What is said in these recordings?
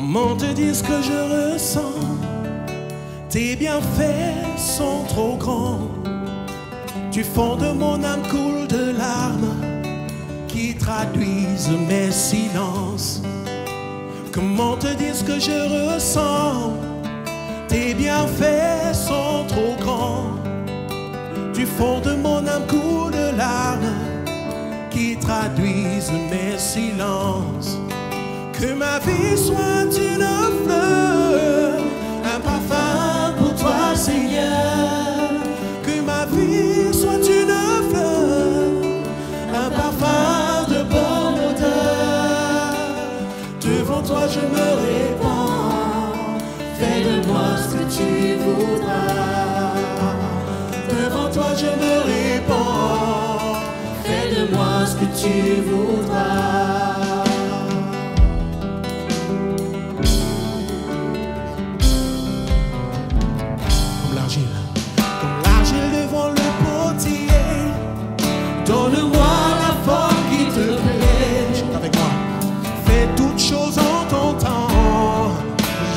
Comment te dire ce que je ressens? Tes bienfaits sont trop grands. Du fond de mon âme coule de larmes qui traduisent mes silences. Comment te dire ce que je ressens? Tes bienfaits sont trop grands. Du fond de mon âme coule de larmes qui traduisent mes silences. Que ma vie soit une fleur, un parfum pour toi, Seigneur. Que ma vie soit une fleur, un parfum de bonne odeur. Devant toi je me répands, fais de moi ce que tu voudras. Devant toi je me répands, fais de moi ce que tu voudras. Donne-moi la forme qui te plaît. Chante avec moi. Fais toutes choses en ton temps.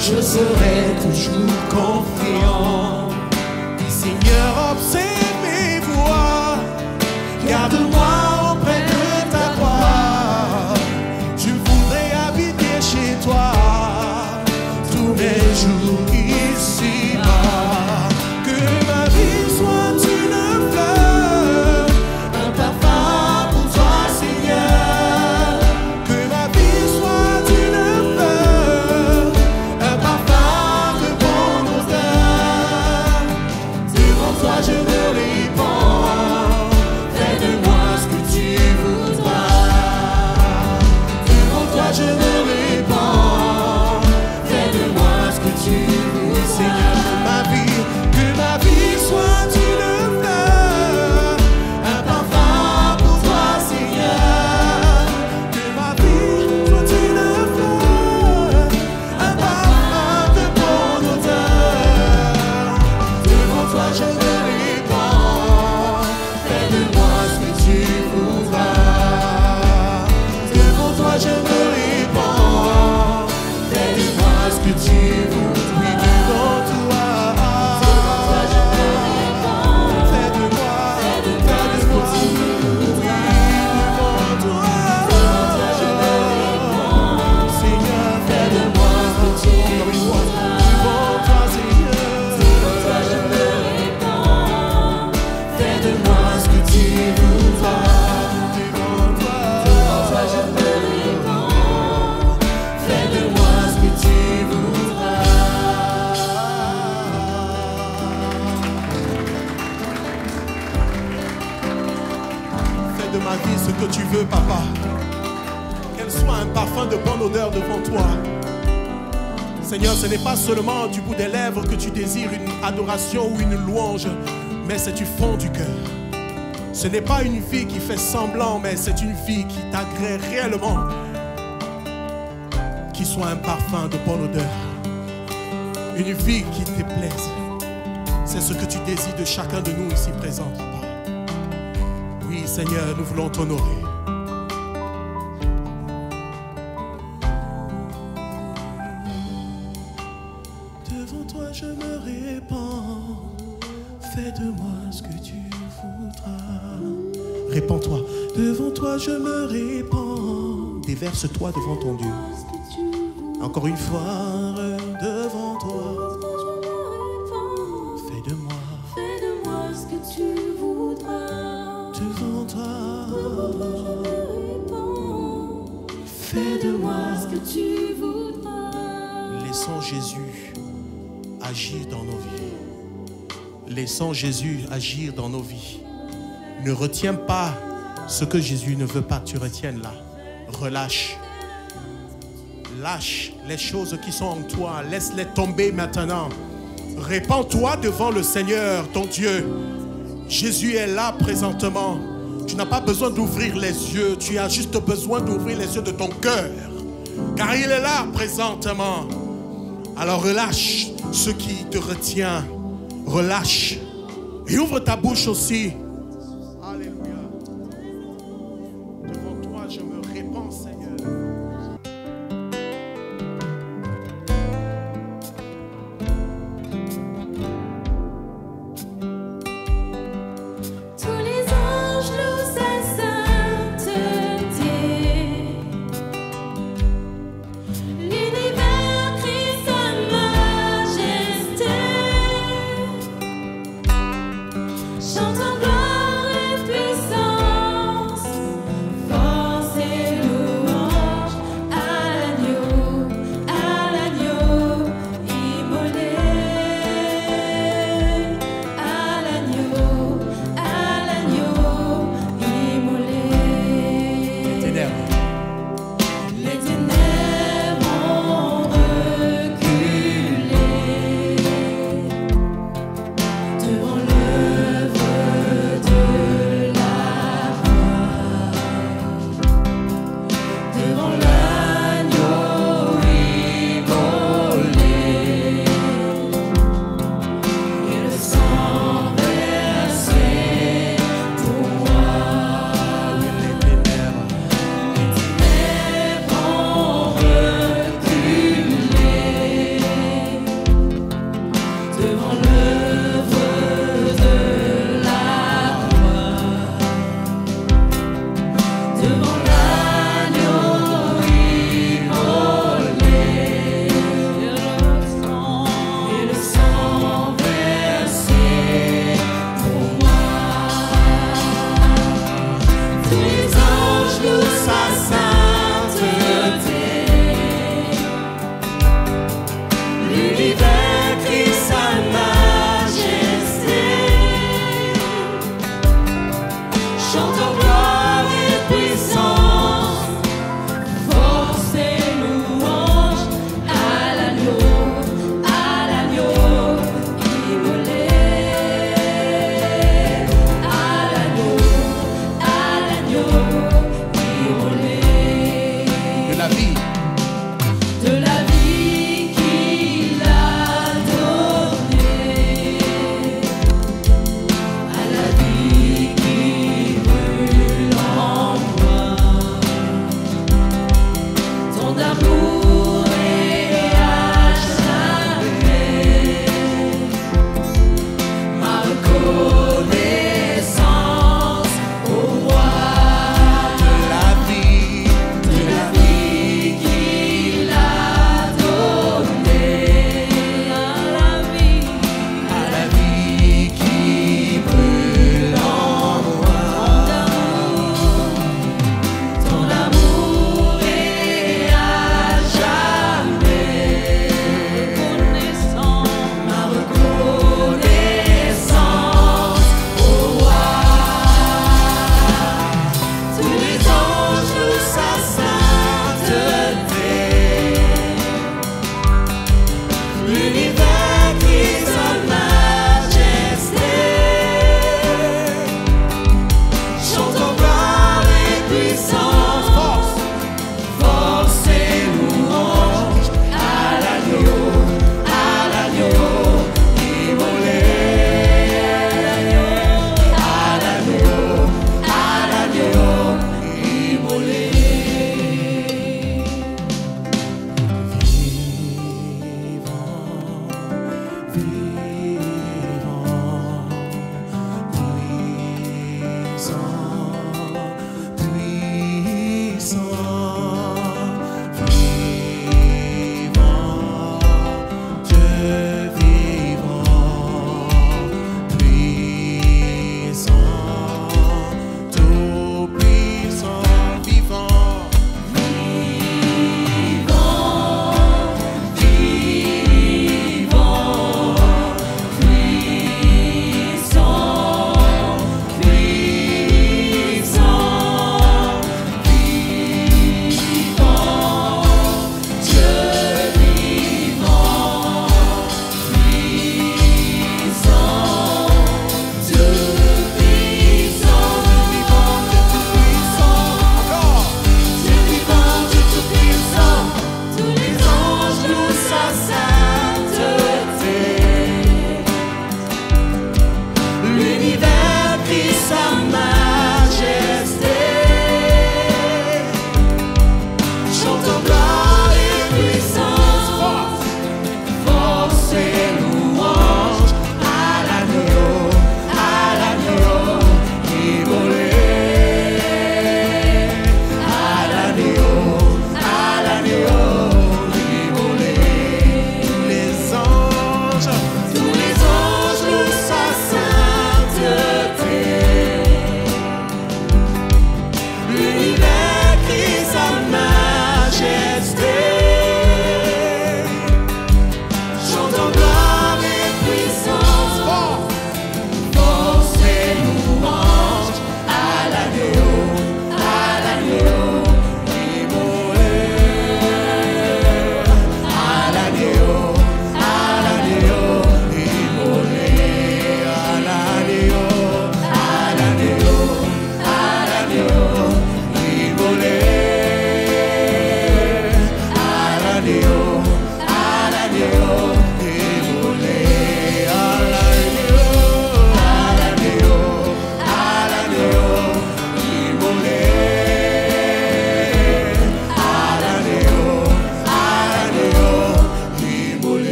Je serai toujours confiant. Dis Seigneur, observe mes voies. Garde-moi auprès de ta croix. Je voudrais habiter chez toi tous mes jours ici-bas. Que ma vie soit une fleur, un parfum pour toi, Seigneur. Que ma vie soit une fleur, un parfum de bonne odeur. Devant toi je me répands, fais de moi ce que tu voudras. Devant toi je me répands, fais de moi ce que tu voudras. Seigneur, que ma vie soit une fleur, un parfum pour toi, Seigneur. Que ma vie soit une fleur, un parfum de bonne odeur. Devant toi je me répands, fais de moi ce que tu voudras. Devant toi je me répands, fais de moi ce que tu voudras. Oui, devant toi. De ma vie ce que tu veux, papa. Qu'elle soit un parfum de bonne odeur devant toi. Seigneur, ce n'est pas seulement du bout des lèvres que tu désires une adoration ou une louange, mais c'est du fond du cœur. Ce n'est pas une vie qui fait semblant, mais c'est une vie qui t'agrée réellement. Qui soit un parfum de bonne odeur. Une vie qui te plaise. C'est ce que tu désires de chacun de nous ici présents, papa. Oui, Seigneur, nous voulons t'honorer. Devant toi je me répands, fais de moi ce que tu voudras. Répands-toi. Devant toi je me répands, déverse-toi devant ton Dieu. Encore une fois, devant toi, fais de moi ce que tu voudras. Devant toi, fais de moi ce que tu voudras. Laissons Jésus agir dans nos vies. Laissons Jésus agir dans nos vies. Ne retiens pas ce que Jésus ne veut pas que tu retiennes là. Relâche. Lâche les choses qui sont en toi. Laisse-les tomber maintenant. Répands-toi devant le Seigneur, ton Dieu. Jésus est là présentement. Tu n'as pas besoin d'ouvrir les yeux. Tu as juste besoin d'ouvrir les yeux de ton cœur. Car il est là présentement. Alors relâche ce qui te retient. Relâche. Et ouvre ta bouche aussi. Alléluia. Devant toi, je me répands, Seigneur.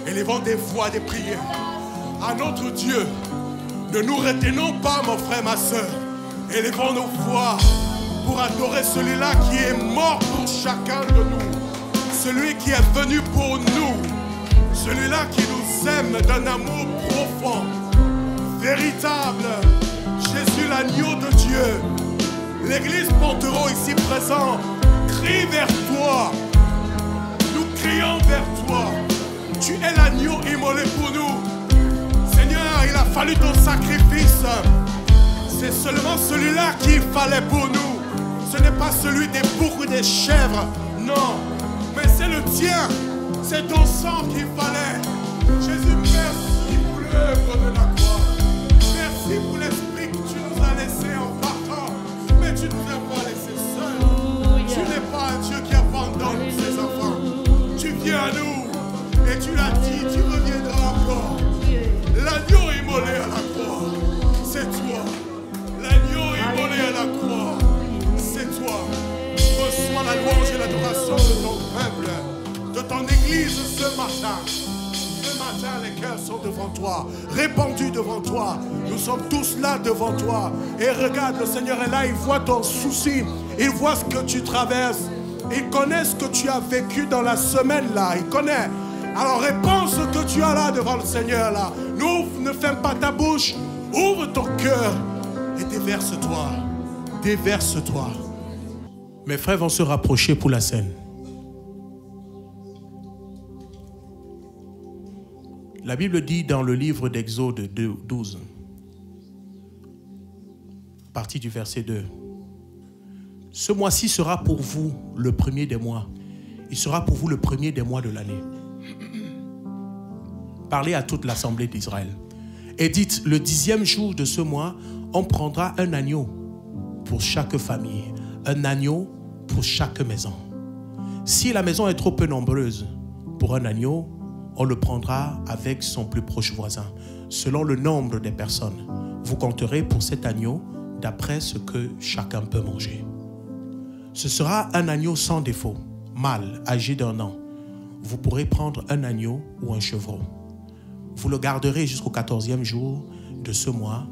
élevons des voix, des prières à notre Dieu. Ne nous retenons pas, mon frère, ma soeur. Élevons nos voix pour adorer celui-là qui est mort pour chacun de nous. Celui qui est venu pour nous. Celui-là qui nous aime d'un amour profond, véritable. Jésus, l'agneau de Dieu. L'église Portereau ici présent crie vers toi. Nous crions vers toi. Tu es l'agneau immolé pour nous. Seigneur, il a fallu ton sacrifice. C'est seulement celui-là qu'il fallait pour nous. Ce n'est pas celui des boucs ou des chèvres. Non, mais c'est le tien. C'est ton sang qu'il fallait. Jésus, merci pour l'œuvre de la croix. Merci pour l'esprit que tu nous as laissé en partant. Mais tu ne nous as pas laissé seuls. Tu n'es pas un Dieu qui abandonne ses enfants. Tu viens à nous et tu l'as dit, tu reviendras encore. L'agneau immolé à la croix, c'est toi. L'agneau immolé à la croix, c'est toi. Reçois la louange et l'adoration de ton peuple, de ton église ce matin. Ce matin, les cœurs sont devant toi, répandus devant toi. Nous sommes tous là devant toi. Et regarde, le Seigneur est là, il voit ton souci, il voit ce que tu traverses. Il connaît ce que tu as vécu dans la semaine là, il connaît. Alors réponds ce que tu as là devant le Seigneur là. N'ouvre, ne ferme pas ta bouche, ouvre ton cœur et déverse-toi. Déverse-toi. Mes frères vont se rapprocher pour la scène. La Bible dit dans le livre d'Exode 12, partie du verset 2, ce mois-ci sera pour vous le premier des mois. Il sera pour vous le premier des mois de l'année. Parlez à toute l'assemblée d'Israël. Et dites, le 10e jour de ce mois, on prendra un agneau pour chaque famille, un agneau pour chaque maison. Si la maison est trop peu nombreuse pour un agneau, on le prendra avec son plus proche voisin. Selon le nombre des personnes, vous compterez pour cet agneau d'après ce que chacun peut manger. Ce sera un agneau sans défaut, mâle, âgé d'1 an. Vous pourrez prendre un agneau ou un chevreau. Vous le garderez jusqu'au 14e jour de ce mois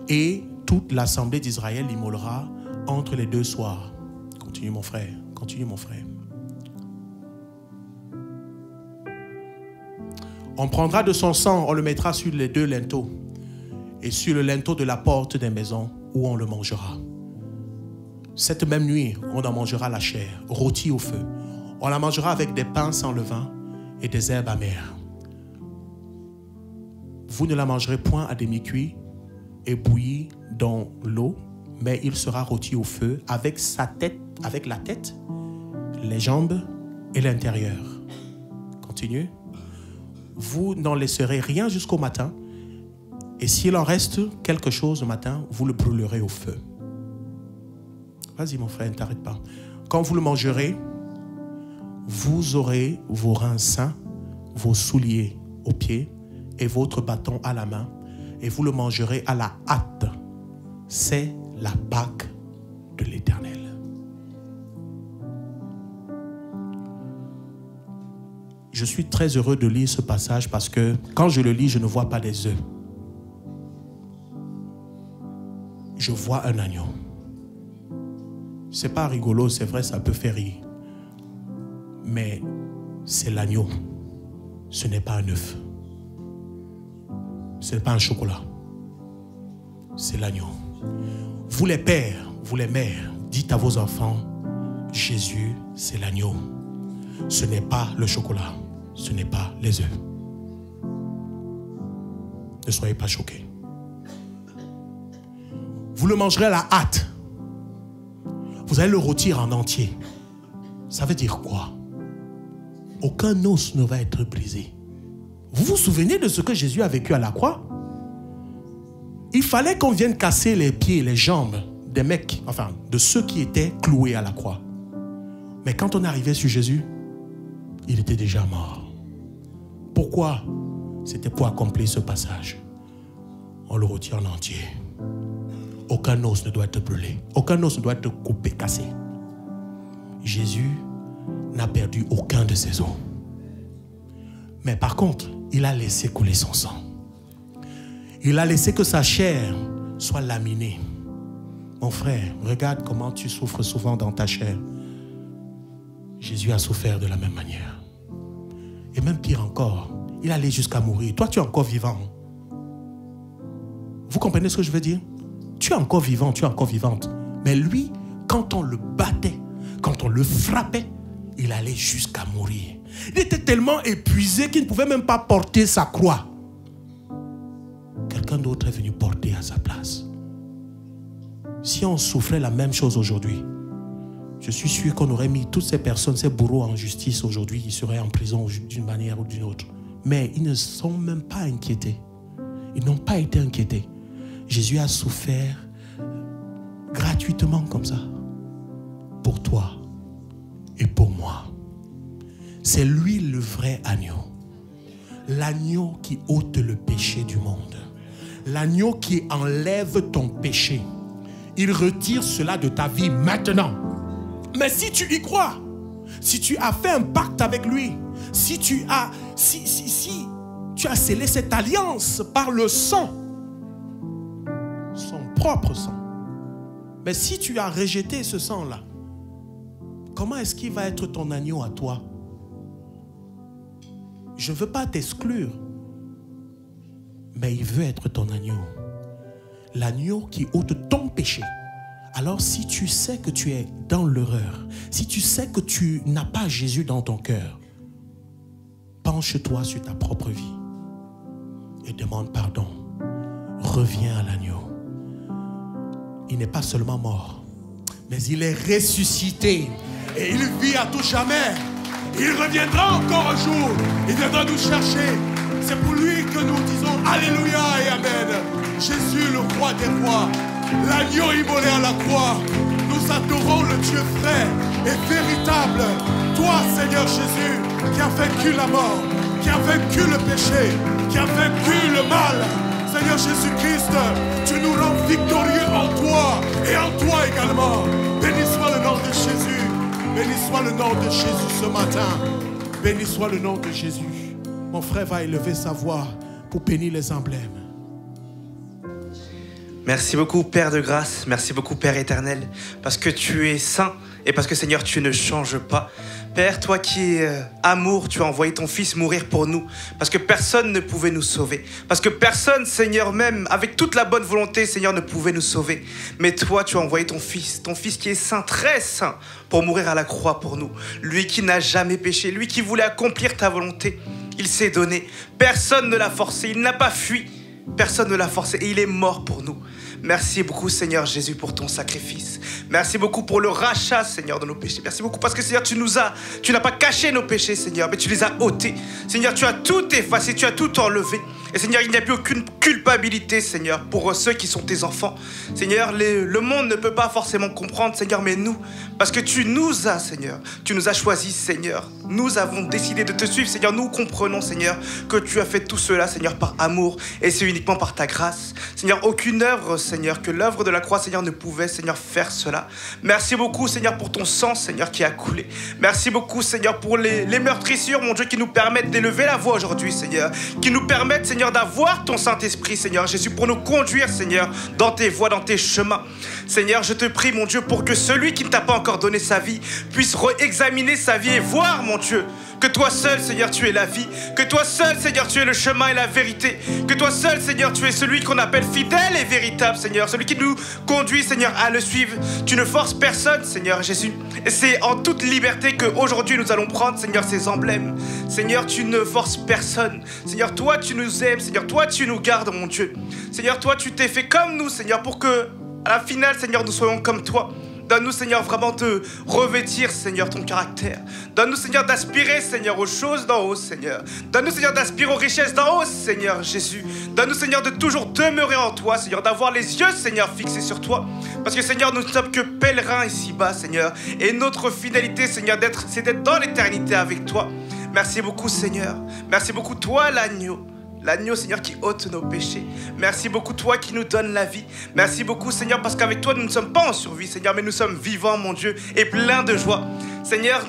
et toute l'assemblée d'Israël l'immolera entre les 2 soirs. Continue mon frère, continue mon frère. On prendra de son sang, on le mettra sur les 2 linteaux et sur le linteau de la porte des maisons où on le mangera. Cette même nuit, on en mangera la chair, rôtie au feu. On la mangera avec des pains sans levain et des herbes amères. Vous ne la mangerez point à demi-cuit et bouilli dans l'eau, mais il sera rôti au feu avec sa tête, avec la tête, les jambes et l'intérieur. Continue. Vous n'en laisserez rien jusqu'au matin, et s'il en reste quelque chose le matin, vous le brûlerez au feu. Vas-y mon frère, ne t'arrête pas. Quand vous le mangerez, vous aurez vos reins sains, vos souliers aux pieds et votre bâton à la main, et vous le mangerez à la hâte. C'est la Pâque de l'Éternel. Je suis très heureux de lire ce passage parce que quand je le lis, je ne vois pas des œufs. Je vois un agneau. C'est pas rigolo, c'est vrai, ça peut faire rire. Mais c'est l'agneau. Ce n'est pas un œuf. Ce n'est pas un chocolat. C'est l'agneau. Vous les pères, vous les mères, dites à vos enfants, Jésus, c'est l'agneau. Ce n'est pas le chocolat. Ce n'est pas les œufs. Ne soyez pas choqués. Vous le mangerez à la hâte. Vous allez le rôtir en entier. Ça veut dire quoi? Aucun os ne va être brisé. Vous vous souvenez de ce que Jésus a vécu à la croix? Il fallait qu'on vienne casser les pieds, les jambes des mecs, enfin, de ceux qui étaient cloués à la croix. Mais quand on est arrivé sur Jésus, il était déjà mort. Pourquoi? C'était pour accomplir ce passage. On le retire en entier. Aucun os ne doit être brûlé. Aucun os ne doit être coupé, cassé. Jésus n'a perdu aucun de ses os. Mais par contre, il a laissé couler son sang. Il a laissé que sa chair soit laminée. Mon frère, regarde comment tu souffres souvent dans ta chair. Jésus a souffert de la même manière. Et même pire encore, il allait jusqu'à mourir. Toi, tu es encore vivant. Vous comprenez ce que je veux dire? Tu es encore vivant, tu es encore vivante. Mais lui, quand on le battait, quand on le frappait, il allait jusqu'à mourir. Il était tellement épuisé qu'il ne pouvait même pas porter sa croix. Quelqu'un d'autre est venu porter à sa place. Si on souffrait la même chose aujourd'hui, je suis sûr qu'on aurait mis toutes ces personnes, ces bourreaux en justice aujourd'hui, ils seraient en prison d'une manière ou d'une autre. Mais ils ne sont même pas inquiétés. Ils n'ont pas été inquiétés. Jésus a souffert gratuitement comme ça. Pour toi et pour moi. C'est lui le vrai agneau. L'agneau qui ôte le péché du monde. L'agneau qui enlève ton péché. Il retire cela de ta vie maintenant. Mais si tu y crois, si tu as fait un pacte avec lui, si tu as scellé cette alliance par le sang, son propre sang. Mais si tu as rejeté ce sang-là, comment est-ce qu'il va être ton agneau à toi? Je ne veux pas t'exclure, mais il veut être ton agneau. L'agneau qui ôte ton péché. Alors si tu sais que tu es dans l'erreur, si tu sais que tu n'as pas Jésus dans ton cœur, penche-toi sur ta propre vie et demande pardon. Reviens à l'agneau. Il n'est pas seulement mort, mais il est ressuscité et il vit à tout jamais. Il reviendra encore un jour. Il viendra nous chercher. C'est pour lui que nous disons Alléluia et Amen. Jésus, le roi des rois, l'agneau immolé à la croix. Nous adorons le Dieu vrai et véritable. Toi, Seigneur Jésus, qui as vaincu la mort, qui as vaincu le péché, qui as vaincu le mal. Seigneur Jésus-Christ, tu nous rends victorieux en toi et en toi également. Béni soit le nom de Jésus. Béni soit le nom de Jésus ce matin. Béni soit le nom de Jésus. Mon frère va élever sa voix pour bénir les emblèmes. Merci beaucoup, Père de grâce. Merci beaucoup, Père éternel, parce que tu es saint et parce que, Seigneur, tu ne changes pas. Père, toi qui es amour, tu as envoyé ton Fils mourir pour nous, parce que personne ne pouvait nous sauver. Parce que personne, Seigneur, même avec toute la bonne volonté, Seigneur, ne pouvait nous sauver. Mais toi, tu as envoyé ton Fils qui est saint, très saint, pour mourir à la croix pour nous. Lui qui n'a jamais péché, lui qui voulait accomplir ta volonté, il s'est donné. Personne ne l'a forcé, il n'a pas fui. Personne ne l'a forcé et il est mort pour nous. Merci beaucoup, Seigneur Jésus, pour ton sacrifice. Merci beaucoup pour le rachat, Seigneur, de nos péchés. Merci beaucoup parce que, Seigneur, tu n'as pas caché nos péchés, Seigneur, mais tu les as ôtés. Seigneur, tu as tout effacé, tu as tout enlevé. Et Seigneur, il n'y a plus aucune culpabilité, Seigneur, pour ceux qui sont tes enfants. Seigneur, le monde ne peut pas forcément comprendre, Seigneur, mais nous, parce que tu nous as, Seigneur, tu nous as choisis, Seigneur. Nous avons décidé de te suivre, Seigneur. Nous comprenons, Seigneur, que tu as fait tout cela, Seigneur, par amour. Et c'est uniquement par ta grâce. Seigneur, aucune œuvre, Seigneur, que l'œuvre de la croix, Seigneur, ne pouvait, Seigneur, faire cela. Merci beaucoup, Seigneur, pour ton sang, Seigneur, qui a coulé. Merci beaucoup, Seigneur, pour les meurtrissures, mon Dieu, qui nous permettent d'élever la voix aujourd'hui, Seigneur. Qui nous permettent, Seigneur, d'avoir ton Saint-Esprit, Seigneur Jésus, pour nous conduire, Seigneur, dans tes voies, dans tes chemins. Seigneur, je te prie, mon Dieu, pour que celui qui ne t'a pas encore donné sa vie puisse réexaminer sa vie et voir, mon Dieu, que toi seul, Seigneur, tu es la vie. Que toi seul, Seigneur, tu es le chemin et la vérité. Que toi seul, Seigneur, tu es celui qu'on appelle fidèle et véritable, Seigneur. Celui qui nous conduit, Seigneur, à le suivre. Tu ne forces personne, Seigneur Jésus. Et c'est en toute liberté qu'aujourd'hui nous allons prendre, Seigneur, ces emblèmes. Seigneur, tu ne forces personne. Seigneur, toi, tu nous aimes. Seigneur, toi, tu nous gardes, mon Dieu. Seigneur, toi, tu t'es fait comme nous, Seigneur, pour que, à la finale, Seigneur, nous soyons comme toi. Donne-nous, Seigneur, vraiment de revêtir, Seigneur, ton caractère. Donne-nous, Seigneur, d'aspirer, Seigneur, aux choses d'en haut, Seigneur. Donne-nous, Seigneur, d'aspirer aux richesses d'en haut, Seigneur Jésus. Donne-nous, Seigneur, de toujours demeurer en toi, Seigneur, d'avoir les yeux, Seigneur, fixés sur toi. Parce que, Seigneur, nous ne sommes que pèlerins ici-bas, Seigneur. Et notre fidélité, Seigneur, c'est d'être dans l'éternité avec toi. Merci beaucoup, Seigneur. Merci beaucoup, toi, l'agneau. L'agneau, Seigneur, qui ôte nos péchés. Merci beaucoup, toi qui nous donnes la vie. Merci beaucoup, Seigneur, parce qu'avec toi, nous ne sommes pas en survie, Seigneur, mais nous sommes vivants, mon Dieu, et pleins de joie. Seigneur,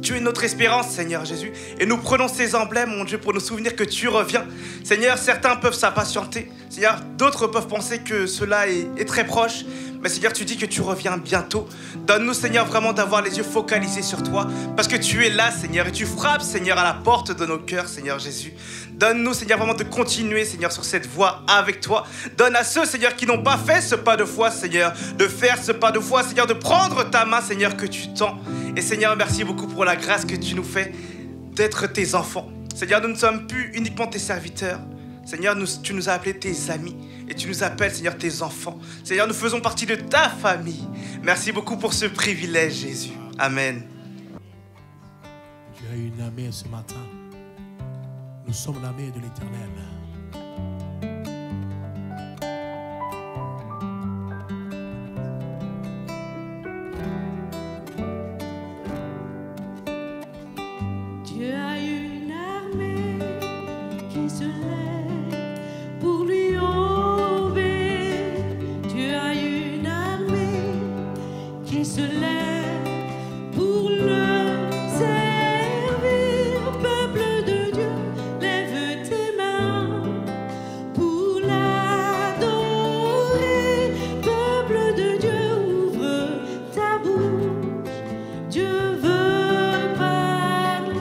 Tu es notre espérance, Seigneur Jésus. Et nous prenons ces emblèmes, mon Dieu, pour nous souvenir que tu reviens. Seigneur, certains peuvent s'impatienter. Seigneur, d'autres peuvent penser que cela est très proche. Mais Seigneur, tu dis que tu reviens bientôt. Donne-nous, Seigneur, vraiment d'avoir les yeux focalisés sur toi. Parce que tu es là, Seigneur. Et tu frappes, Seigneur, à la porte de nos cœurs, Seigneur Jésus. Donne-nous, Seigneur, vraiment de continuer, Seigneur, sur cette voie avec toi. Donne à ceux, Seigneur, qui n'ont pas fait ce pas de foi, Seigneur, de faire ce pas de foi, Seigneur, de prendre ta main, Seigneur, que tu tends. Et Seigneur, merci beaucoup pour la grâce que tu nous fais d'être tes enfants. Seigneur, nous ne sommes plus uniquement tes serviteurs. Seigneur, tu nous as appelés tes amis. Et tu nous appelles, Seigneur, tes enfants. Seigneur, nous faisons partie de ta famille. Merci beaucoup pour ce privilège, Jésus. Amen. Tu as une armée ce matin. Nous sommes l'armée de l'Éternel. Dieu a une armée qui se lève pour lui obéir. Dieu a une armée qui se lève pour le servir. Peuple de Dieu, lève tes mains pour l'adorer. Peuple de Dieu, ouvre ta bouche. Dieu veut parler.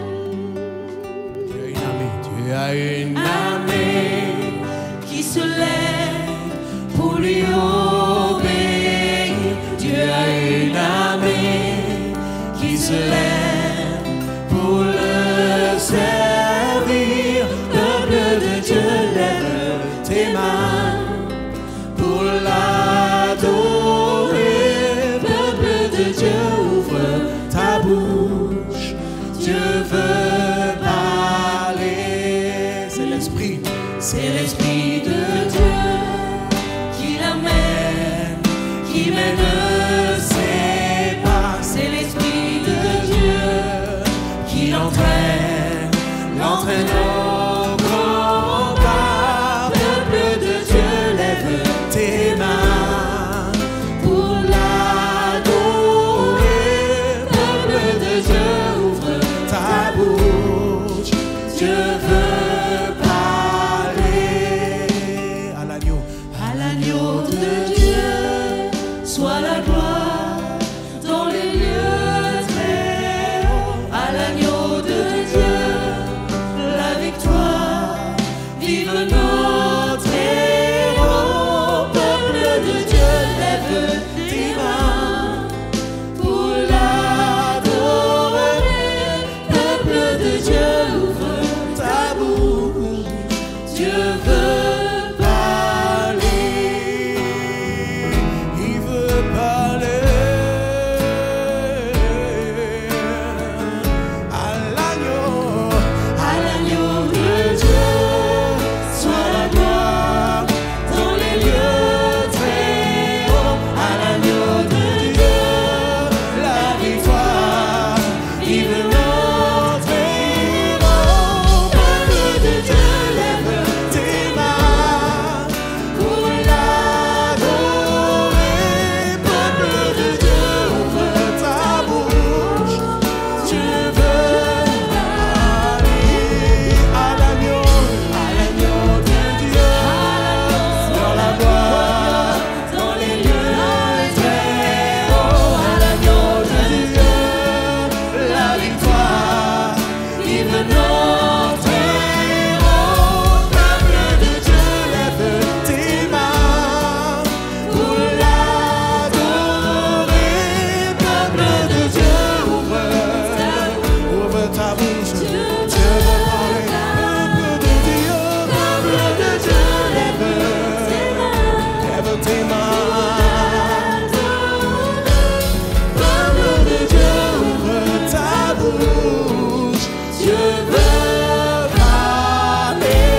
Tu as une armée Qui se lève pour lui obéir. Dieu a une armée qui se lève pour le servir. Peuple de Dieu, lève tes mains pour l'adorer. Peuple de Dieu, ouvre ta bouche. Dieu veut parler. C'est l'Esprit. C'est l'Esprit de Dieu qui l'amène, qui mène ses pas. C'est l'Esprit de Dieu qui l'entraîne au grand pas. Peuple de Dieu, lève tes mains pour l'adorer. Peuple de Dieu, ouvre ta bouche. Dieu veut parler. À l'agneau. À l'agneau de Dieu soit la gloire dans les lieux très hauts. À l'agneau de Dieu la victoire. Vive notre héros. Peuple de Dieu, lève tes mains pour l'adorer. Peuple de Dieu, ouvre ta bouche. Dieu veut parler. Il veut parler. À l'agneau de Dieu soit la gloire dans les lieux très hauts. À l'agneau de Dieu la victoire. Vive notre héros. Peuple de Dieu, lève tes mains pour l'adorer. Peuple de Dieu, ouvre ta bouche. Dieu veut parler. À l'agneau de Dieu, dans la gloire, dans les lieux très hauts. À l'agneau de Dieu, la victoire. Vive notre héros. Peuple de Dieu, lève tes mains pour l'adorer. Peuple de Dieu, ouvre ta bouche. Dieu Dieu veut veut parler. Peuple de Dieu. Peuple de Dieu, lève tes mains. Lève tes mains. Peuple de Dieu, Ouvre ta bouche. Dieu veut parler.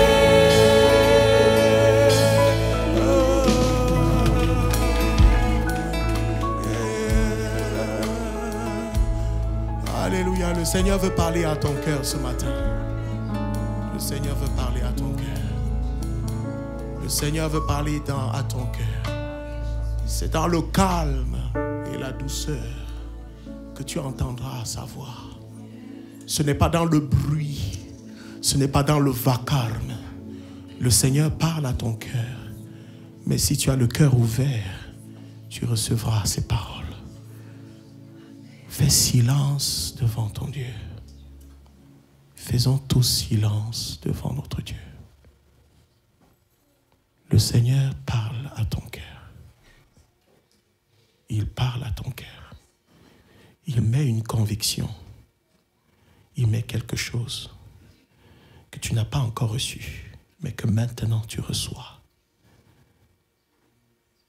Alléluia. Le Seigneur veut parler à ton cœur ce matin. Le Seigneur veut parler à ton cœur. Le Seigneur veut parler à ton cœur. C'est dans le calme et la douceur que tu entendras sa voix. Ce n'est pas dans le bruit, ce n'est pas dans le vacarme. Le Seigneur parle à ton cœur. Mais si tu as le cœur ouvert, tu recevras ses paroles. Fais silence devant ton Dieu. Faisons tous silence devant notre Dieu. Le Seigneur parle à ton cœur. Il parle à ton cœur. Il met une conviction. Il met quelque chose que tu n'as pas encore reçu, mais que maintenant tu reçois.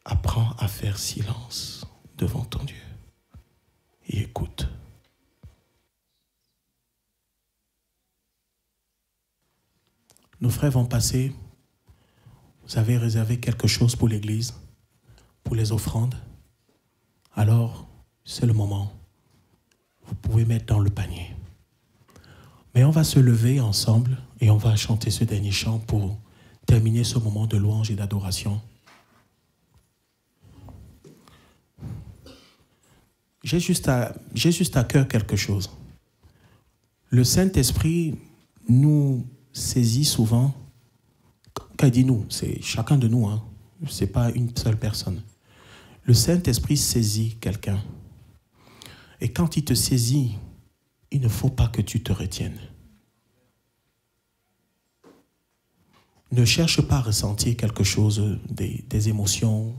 Apprends à faire silence devant ton Dieu et écoute. Nos frères vont passer. Vous avez réservé quelque chose pour l'église, pour les offrandes. Alors, c'est le moment. Vous pouvez mettre dans le panier. Mais on va se lever ensemble et on va chanter ce dernier chant pour terminer ce moment de louange et d'adoration. J'ai juste à cœur quelque chose. Le Saint-Esprit nous saisit souvent. Quand il dit nous, c'est chacun de nous, hein. Ce n'est pas une seule personne. Le Saint-Esprit saisit quelqu'un. Et quand il te saisit, il ne faut pas que tu te retiennes. Ne cherche pas à ressentir quelque chose, des émotions,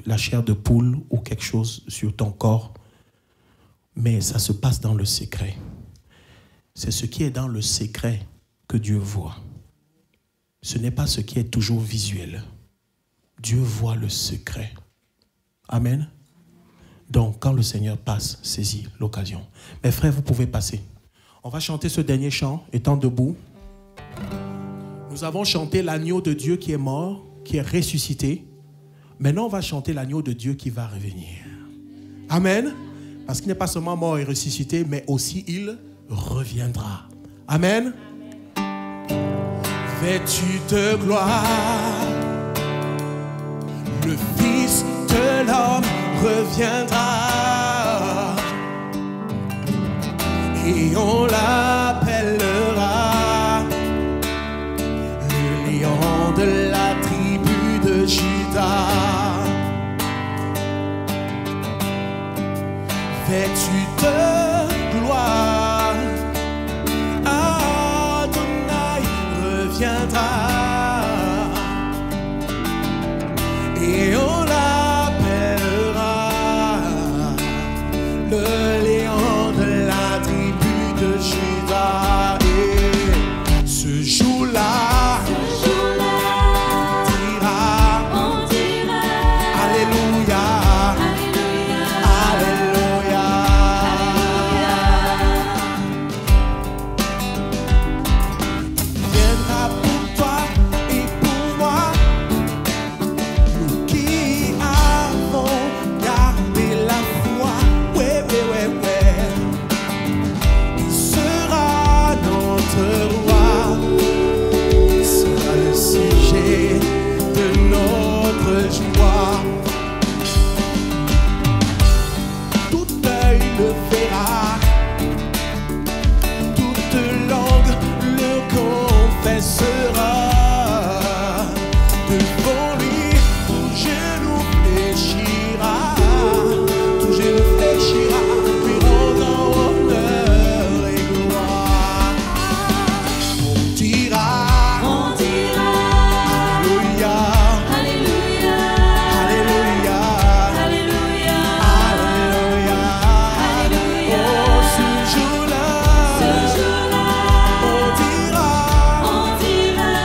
la chair de poule ou quelque chose sur ton corps. Mais ça se passe dans le secret. C'est ce qui est dans le secret que Dieu voit. Ce n'est pas ce qui est toujours visuel. Dieu voit le secret. Amen. Donc, quand le Seigneur passe, saisis l'occasion. Mes frères, vous pouvez passer. On va chanter ce dernier chant, étant debout. Nous avons chanté l'agneau de Dieu qui est mort, qui est ressuscité. Maintenant, on va chanter l'agneau de Dieu qui va revenir. Amen. Parce qu'il n'est pas seulement mort et ressuscité, mais aussi il reviendra. Amen. Vêtu de gloire, le Fils de l'homme reviendra et on l'appellera le lion de la tribu de Juda. Vêtu de gloire, Adonai reviendra et on l'appellera le lion de la tribu de Juda. Et ce jour-là, on dira Alléluia, Alléluia, il viendra pour toi et pour moi, nous qui avons gardé la foi. Ouais. Il sera notre roi, il sera le sujet de notre joie. Tout œil le verra, toute langue le confessera. Devant lui, tout genou fléchira, lui rendant honneur et gloire. On dira Alléluia, Alléluia, Alléluia, Alléluia. Oh, ce jour-là, on dira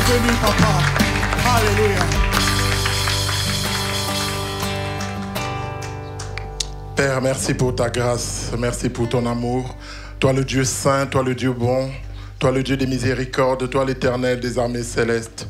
venu, papa. Alléluia. Père, merci pour ta grâce, merci pour ton amour. Toi le Dieu saint, toi le Dieu bon, toi le Dieu des miséricordes, toi l'Éternel des armées célestes.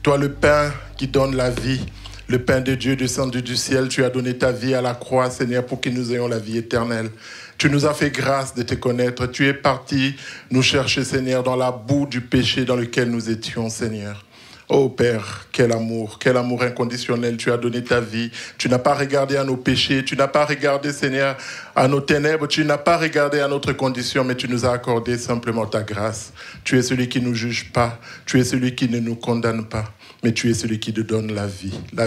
Toi le pain qui donne la vie, le pain de Dieu descendu du ciel. Tu as donné ta vie à la croix, Seigneur, pour que nous ayons la vie éternelle. Tu nous as fait grâce de te connaître. Tu es parti nous chercher, Seigneur, dans la boue du péché dans lequel nous étions, Seigneur. Oh Père, quel amour inconditionnel. Tu as donné ta vie. Tu n'as pas regardé à nos péchés. Tu n'as pas regardé, Seigneur, à nos ténèbres. Tu n'as pas regardé à notre condition, mais tu nous as accordé simplement ta grâce. Tu es celui qui ne nous juge pas. Tu es celui qui ne nous condamne pas. Mais tu es celui qui te donne la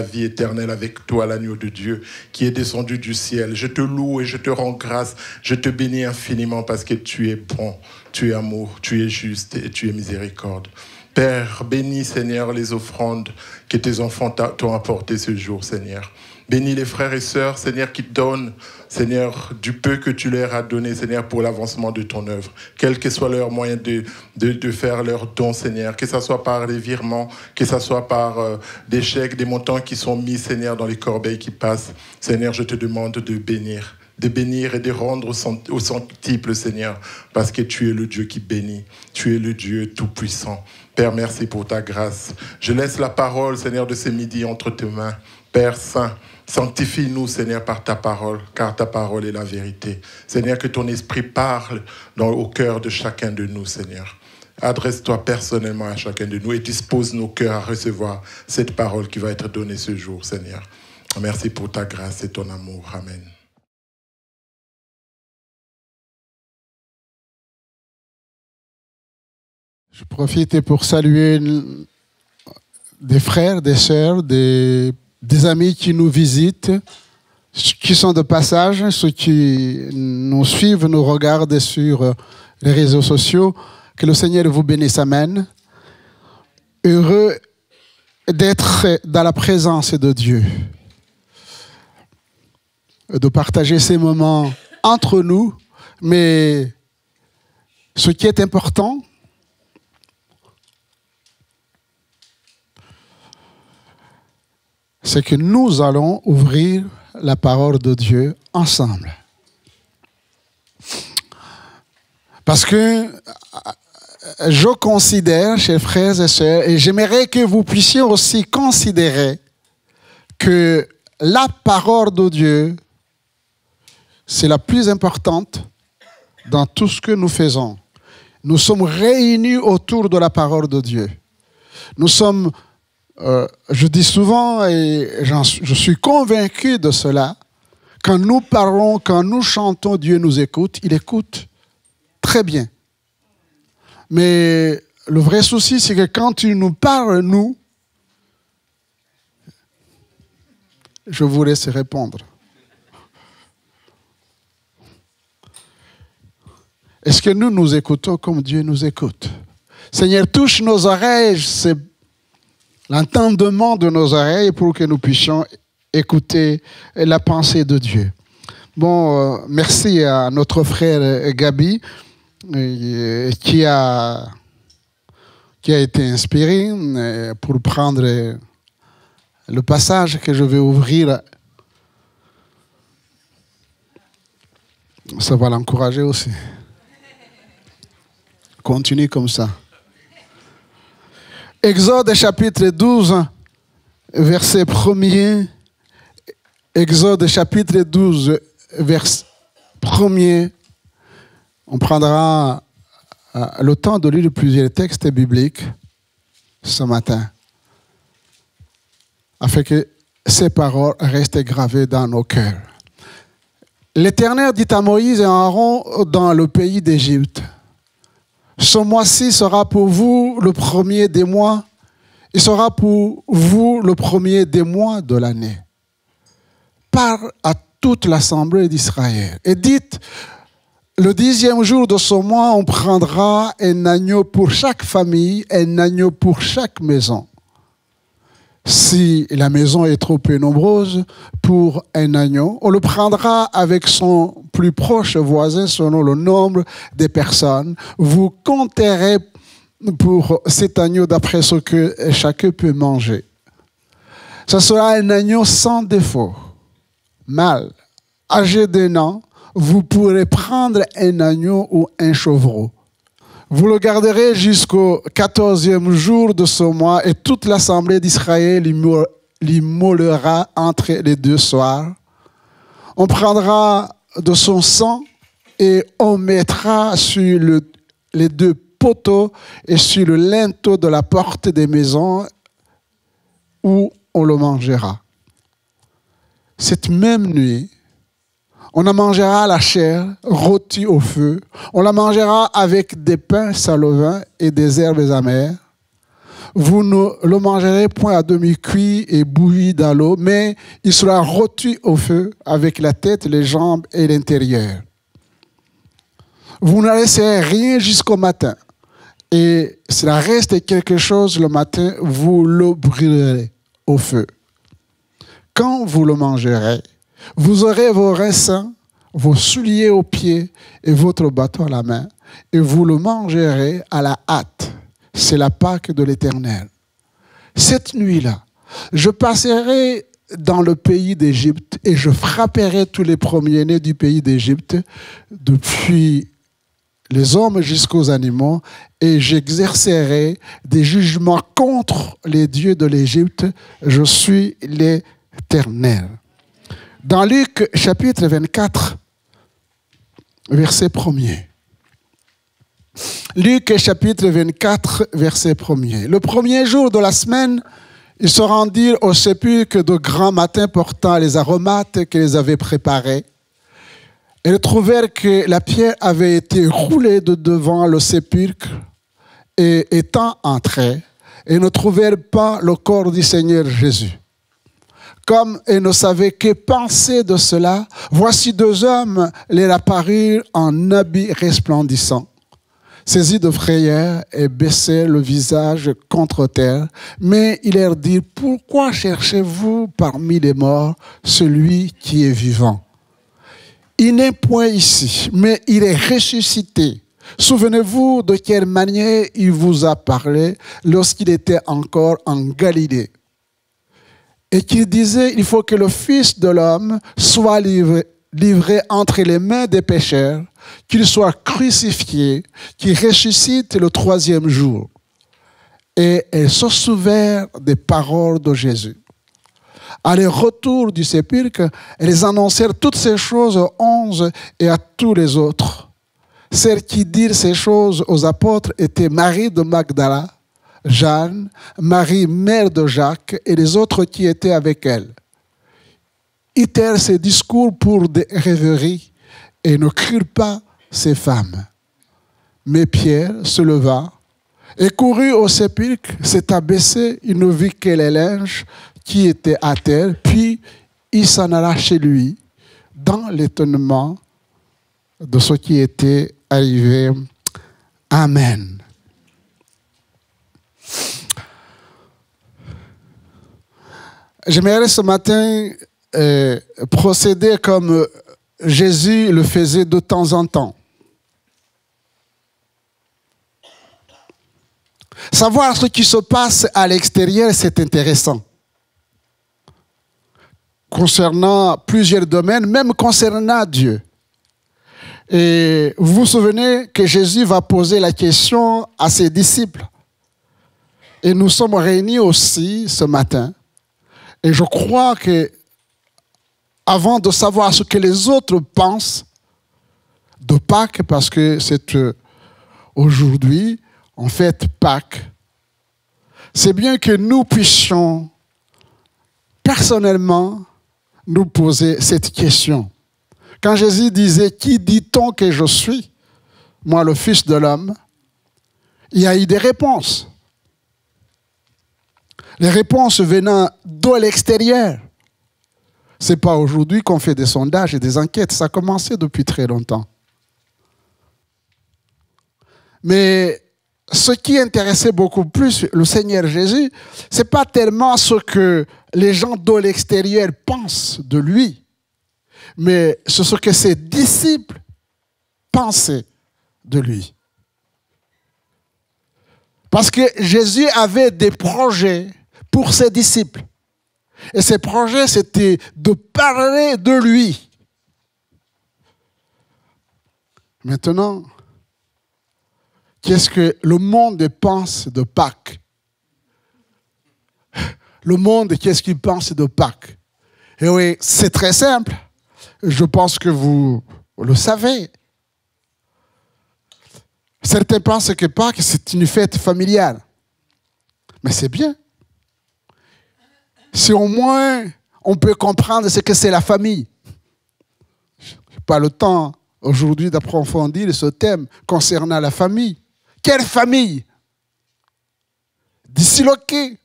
vie éternelle avec toi, l'agneau de Dieu, qui est descendu du ciel. Je te loue et je te rends grâce. Je te bénis infiniment parce que tu es bon, tu es amour, tu es juste et tu es miséricorde. Père, bénis, Seigneur, les offrandes que tes enfants t'ont apportées ce jour, Seigneur. Bénis les frères et sœurs, Seigneur, qui donnent, Seigneur, du peu que tu leur as donné, Seigneur, pour l'avancement de ton œuvre. Quel que soit leur moyen de faire leurs dons, Seigneur, que ce soit par des virements, que ce soit par des chèques, des montants qui sont mis, Seigneur, dans les corbeilles qui passent. Seigneur, je te demande de bénir et de rendre au centuple, Seigneur, parce que tu es le Dieu qui bénit. Tu es le Dieu tout-puissant. Père, merci pour ta grâce. Je laisse la parole, Seigneur, de ce midi entre tes mains. Père Saint, sanctifie-nous, Seigneur, par ta parole, car ta parole est la vérité. Seigneur, que ton esprit parle au cœur de chacun de nous, Seigneur. Adresse-toi personnellement à chacun de nous et dispose nos cœurs à recevoir cette parole qui va être donnée ce jour, Seigneur. Merci pour ta grâce et ton amour. Amen. Je profite pour saluer des frères, des sœurs, des amis qui nous visitent, qui sont de passage, ceux qui nous suivent, nous regardent sur les réseaux sociaux. Que le Seigneur vous bénisse. Amen. Heureux d'être dans la présence de Dieu, de partager ces moments entre nous, mais ce qui est important, c'est que nous allons ouvrir la parole de Dieu ensemble. Parce que je considère, chers frères et sœurs, et j'aimerais que vous puissiez aussi considérer que la parole de Dieu, c'est la plus importante dans tout ce que nous faisons. Nous sommes réunis autour de la parole de Dieu. Nous sommes... je dis souvent, et je suis convaincu de cela, quand nous parlons, quand nous chantons, Dieu nous écoute, il écoute très bien. Mais le vrai souci, c'est que quand il nous parle, nous, je vous laisse répondre. Est-ce que nous écoutons comme Dieu nous écoute? Seigneur, touche nos oreilles, c'est l'entendement de nos oreilles pour que nous puissions écouter la pensée de Dieu. Bon, merci à notre frère Gabi qui a été inspiré pour prendre le passage que je vais ouvrir. Ça va l'encourager aussi. Continue comme ça. Exode chapitre 12, verset 1er. Exode chapitre 12, verset 1er. On prendra le temps de lire plusieurs textes bibliques ce matin, afin que ces paroles restent gravées dans nos cœurs. L'Éternel dit à Moïse et à Aaron dans le pays d'Égypte: ce mois-ci sera pour vous le premier des mois, et sera pour vous le premier des mois de l'année. Parle à toute l'assemblée d'Israël et dites: le 10e jour de ce mois, on prendra un agneau pour chaque famille, un agneau pour chaque maison. Si la maison est trop peu nombreuse pour un agneau, on le prendra avec son plus proche voisin selon le nombre des personnes. Vous compterez pour cet agneau d'après ce que chacun peut manger. Ce sera un agneau sans défaut, mâle, âgé d'1 an. Vous pourrez prendre un agneau ou un chevreau. Vous le garderez jusqu'au 14e jour de ce mois et toute l'assemblée d'Israël l'immolera entre les 2 soirs. On prendra de son sang et on mettra sur les 2 poteaux et sur le linteau de la porte des maisons où on le mangera. Cette même nuit, on en mangera la chair rôtie au feu. On la mangera avec des pains sans levain et des herbes amères. Vous ne le mangerez point à demi-cuit et bouilli dans l'eau, mais il sera rôti au feu avec la tête, les jambes et l'intérieur. Vous ne laisserez rien jusqu'au matin. Et s'il reste quelque chose le matin, vous le brûlerez au feu. Quand vous le mangerez, vous aurez vos reins sains, vos souliers aux pieds et votre bâton à la main, et vous le mangerez à la hâte. C'est la Pâque de l'Éternel. Cette nuit-là, je passerai dans le pays d'Égypte et je frapperai tous les premiers-nés du pays d'Égypte, depuis les hommes jusqu'aux animaux, et j'exercerai des jugements contre les dieux de l'Égypte. Je suis l'Éternel. Dans Luc chapitre 24, verset 1er. Luc chapitre 24, verset 1er. Le premier jour de la semaine, ils se rendirent au sépulcre de grand matin portant les aromates qu'ils avaient préparés. Ils trouvèrent que la pierre avait été roulée de devant le sépulcre et étant entrés, ils ne trouvèrent pas le corps du Seigneur Jésus. Comme ils ne savaient que penser de cela, voici 2 hommes leur apparurent en habits resplendissants, saisis de frayeur et baissaient le visage contre terre. Mais il leur dit: pourquoi cherchez-vous parmi les morts celui qui est vivant? Il n'est point ici, mais il est ressuscité. Souvenez-vous de quelle manière il vous a parlé lorsqu'il était encore en Galilée. Et qu'il disait: il faut que le Fils de l'homme soit livré entre les mains des pécheurs, qu'il soit crucifié, qu'il ressuscite le 3e jour. Et elles se souvinrent des paroles de Jésus. À leur retour du sépulcre, elles annoncèrent toutes ces choses aux 11 et à tous les autres. Celles qui dirent ces choses aux apôtres étaient Marie de Magdala, Jeanne, Marie, mère de Jacques, et les autres qui étaient avec elle. Ils tinrent ces discours pour des rêveries et ne crurent pas ces femmes. Mais Pierre se leva et courut au sépulcre, s'est abaissé, il ne vit que les linges qui étaient à terre, puis il s'en alla chez lui dans l'étonnement de ce qui était arrivé. Amen. J'aimerais ce matin procéder comme Jésus le faisait de temps en temps. Savoir ce qui se passe à l'extérieur, c'est intéressant. Concernant plusieurs domaines, même concernant Dieu. Et vous vous souvenez que Jésus va poser la question à ses disciples. Et nous sommes réunis aussi ce matin. Et je crois que avant de savoir ce que les autres pensent de Pâques, parce que c'est aujourd'hui, en fait, Pâques, c'est bien que nous puissions personnellement nous poser cette question. Quand Jésus disait « Qui dit-on que je suis, moi le Fils de l'homme ?» il y a eu des réponses. Les réponses venant de l'extérieur. Ce n'est pas aujourd'hui qu'on fait des sondages et des enquêtes. Ça a commencé depuis très longtemps. Mais ce qui intéressait beaucoup plus le Seigneur Jésus, ce n'est pas tellement ce que les gens de l'extérieur pensent de lui, mais c'est ce que ses disciples pensaient de lui. Parce que Jésus avait des projets pour ses disciples. Et ces projets, c'était de parler de lui. Maintenant, qu'est-ce que le monde pense de Pâques? Le monde, qu'est-ce qu'il pense de Pâques? Et oui, c'est très simple. Je pense que vous le savez. Certains pensent que Pâques, c'est une fête familiale. Mais c'est bien. Si au moins on peut comprendre ce que c'est la famille. Je n'ai pas le temps aujourd'hui d'approfondir ce thème concernant la famille. Quelle famille? Disloquée.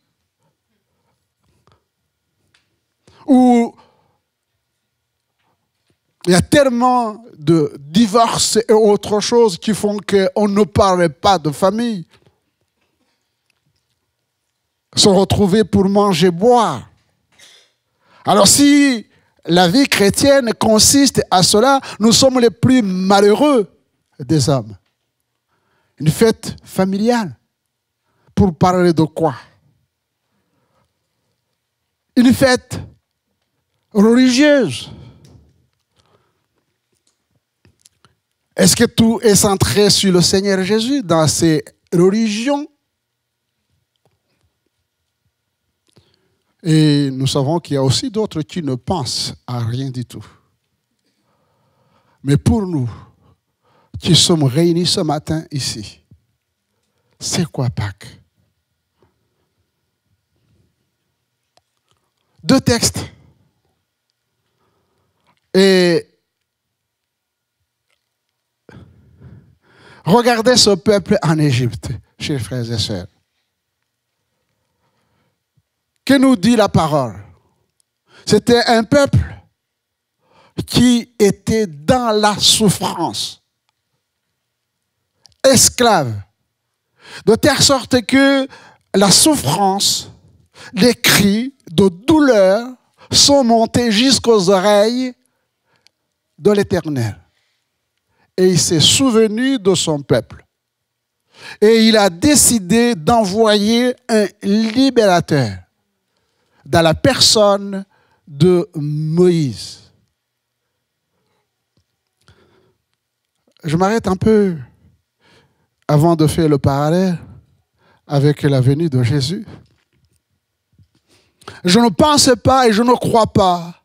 Où il y a tellement de divorces et autres choses qui font qu'on ne parle pas de famille. Se retrouver pour manger, boire. Alors si la vie chrétienne consiste à cela, nous sommes les plus malheureux des hommes. Une fête familiale. Pour parler de quoi? Une fête religieuse. Est-ce que tout est centré sur le Seigneur Jésus dans ces religions? Et nous savons qu'il y a aussi d'autres qui ne pensent à rien du tout. Mais pour nous, qui sommes réunis ce matin ici, c'est quoi Pâques? 2 textes. Et regardez ce peuple en Égypte, chers frères et sœurs. Que nous dit la parole? C'était un peuple qui était dans la souffrance, esclave, de telle sorte que la souffrance, les cris de douleur sont montés jusqu'aux oreilles de l'Éternel. Et il s'est souvenu de son peuple. Et il a décidé d'envoyer un libérateur dans la personne de Moïse. Je m'arrête un peu avant de faire le parallèle avec la venue de Jésus. Je ne pense pas et je ne crois pas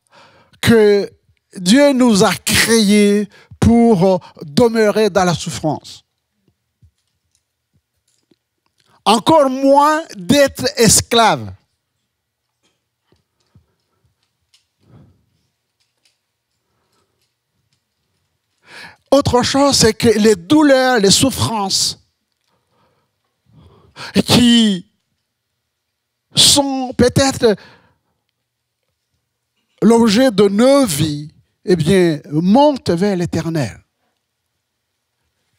que Dieu nous a créés pour demeurer dans la souffrance. Encore moins d'être esclave. Autre chose, c'est que les douleurs, les souffrances qui sont peut-être l'objet de nos vies, eh bien, montent vers l'Éternel.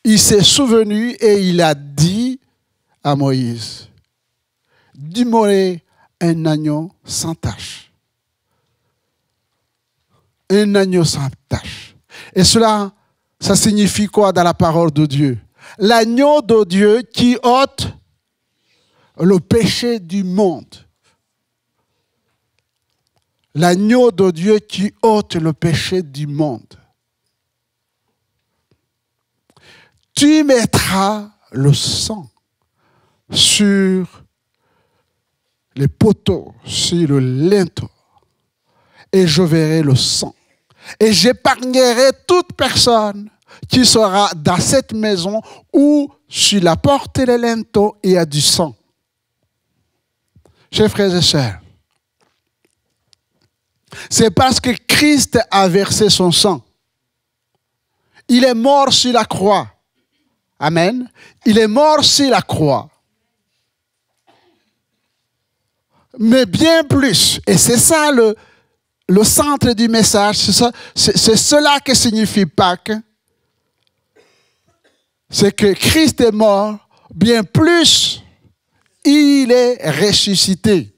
Il s'est souvenu et il a dit à Moïse d'immoler un agneau sans tache. Un agneau sans tache. Et cela, ça signifie quoi dans la parole de Dieu? L'agneau de Dieu qui ôte le péché du monde. L'agneau de Dieu qui ôte le péché du monde. Tu mettras le sang sur les poteaux, sur le linteau, et je verrai le sang. Et j'épargnerai toute personne qui sera dans cette maison où sur la porte et les linteaux il y a du sang. Chers frères et sœurs, c'est parce que Christ a versé son sang. Il est mort sur la croix. Amen. Il est mort sur la croix. Mais bien plus, et c'est ça le centre du message, c'est cela que signifie Pâques. C'est que Christ est mort, bien plus, il est ressuscité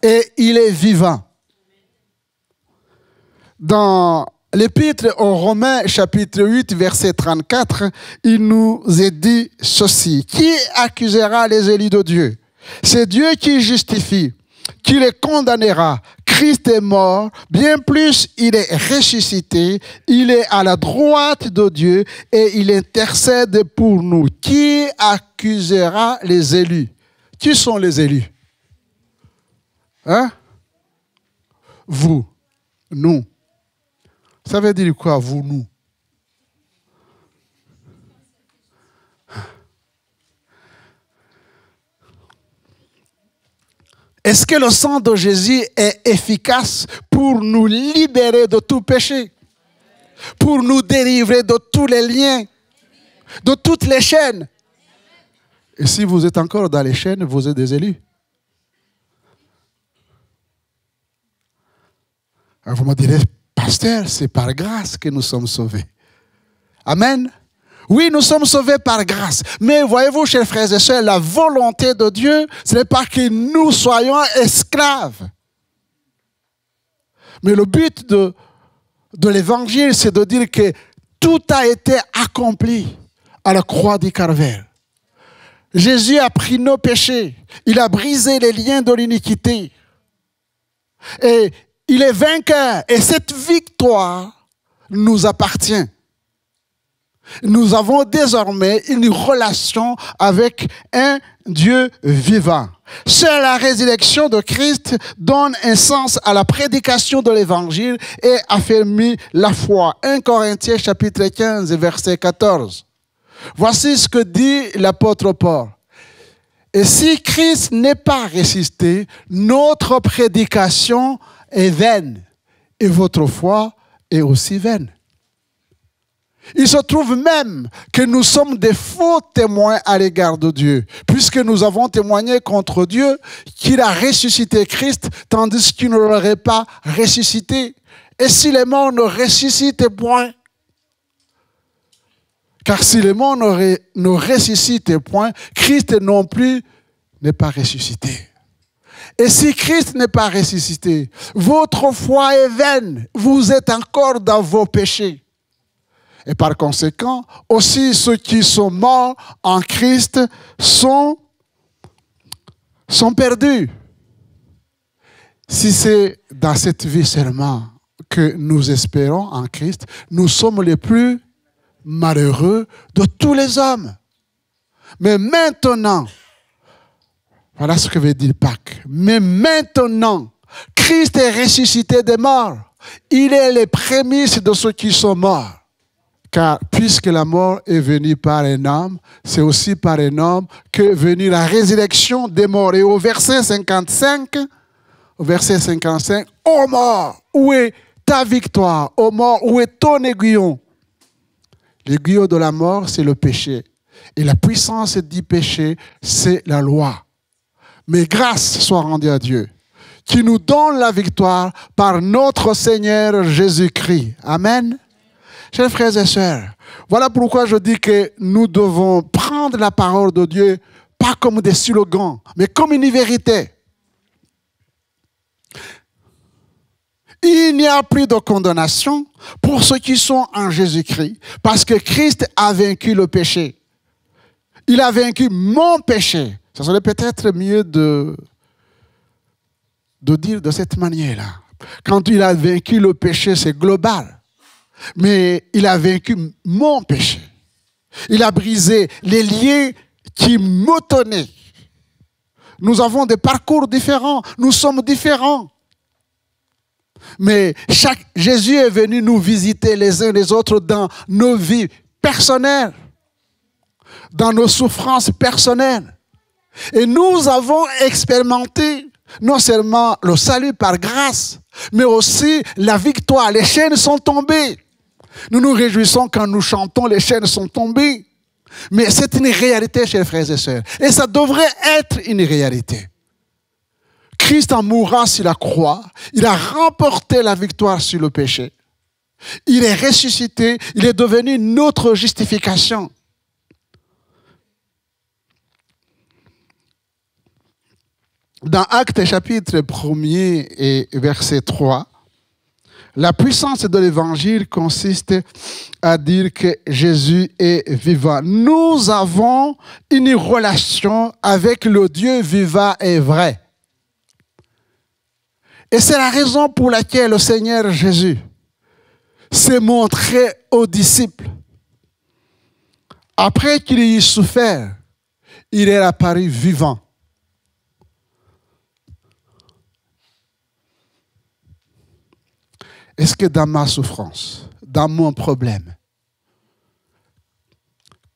et il est vivant. Dans l'épître aux Romains, chapitre 8, verset 34, il nous est dit ceci. Qui accusera les élus de Dieu? C'est Dieu qui justifie, qui les condamnera. Christ est mort, bien plus, il est ressuscité, il est à la droite de Dieu et il intercède pour nous. Qui accusera les élus? Qui sont les élus? Hein? Vous, nous. Ça veut dire quoi, vous, nous? Est-ce que le sang de Jésus est efficace pour nous libérer de tout péché? Pour nous délivrer de tous les liens, de toutes les chaînes? Et si vous êtes encore dans les chaînes, vous êtes des élus. Alors vous me direz, pasteur, c'est par grâce que nous sommes sauvés. Amen. Oui, nous sommes sauvés par grâce. Mais voyez-vous, chers frères et sœurs, la volonté de Dieu, ce n'est pas que nous soyons esclaves. Mais le but de l'évangile, c'est de dire que tout a été accompli à la croix du Calvaire. Jésus a pris nos péchés. Il a brisé les liens de l'iniquité. Et il est vainqueur. Et cette victoire nous appartient. Nous avons désormais une relation avec un Dieu vivant. Seule la résurrection de Christ donne un sens à la prédication de l'évangile et affermit la foi. 1 Corinthiens chapitre 15 verset 14. Voici ce que dit l'apôtre Paul. Et si Christ n'est pas ressuscité, notre prédication est vaine et votre foi est aussi vaine. Il se trouve même que nous sommes des faux témoins à l'égard de Dieu, puisque nous avons témoigné contre Dieu qu'il a ressuscité Christ, tandis qu'il ne l'aurait pas ressuscité. Et si les morts ne ressuscitent point? Car si les morts ne ressuscitent point, Christ non plus n'est pas ressuscité. Et si Christ n'est pas ressuscité, votre foi est vaine, vous êtes encore dans vos péchés. Et par conséquent, aussi ceux qui sont morts en Christ sont perdus. Si c'est dans cette vie seulement que nous espérons en Christ, nous sommes les plus malheureux de tous les hommes. Mais maintenant, voilà ce que veut dire Pâques. Mais maintenant, Christ est ressuscité des morts. Il est les prémices de ceux qui sont morts. Car puisque la mort est venue par un homme, c'est aussi par un homme qu'est venue la résurrection des morts. Et au verset 55, ô mort, où est ta victoire? Ô mort, où est ton aiguillon? L'aiguillon de la mort, c'est le péché. Et la puissance du péché, c'est la loi. Mais grâce soit rendue à Dieu, qui nous donne la victoire par notre Seigneur Jésus-Christ. Amen. Chers frères et sœurs, voilà pourquoi je dis que nous devons prendre la parole de Dieu, pas comme des slogans, mais comme une vérité. Il n'y a plus de condamnation pour ceux qui sont en Jésus-Christ, parce que Christ a vaincu le péché. Il a vaincu mon péché. Ça serait peut-être mieux de dire de cette manière-là. Quand il a vaincu le péché, c'est global. Mais il a vaincu mon péché. Il a brisé les liens qui me tenaient. Nous avons des parcours différents. Nous sommes différents. Mais Jésus est venu nous visiter les uns les autres dans nos vies personnelles, dans nos souffrances personnelles. Et nous avons expérimenté non seulement le salut par grâce, mais aussi la victoire. Les chaînes sont tombées. Nous nous réjouissons quand nous chantons, les chaînes sont tombées. Mais c'est une réalité, chers frères et sœurs. Et ça devrait être une réalité. Christ en mourant sur la croix, il a remporté la victoire sur le péché. Il est ressuscité, il est devenu notre justification. Dans Actes chapitre 1er et verset 3, La puissance de l'évangile consiste à dire que Jésus est vivant. Nous avons une relation avec le Dieu vivant et vrai. Et c'est la raison pour laquelle le Seigneur Jésus s'est montré aux disciples. Après qu'il ait souffert, il est apparu vivant. Est-ce que dans ma souffrance, dans mon problème,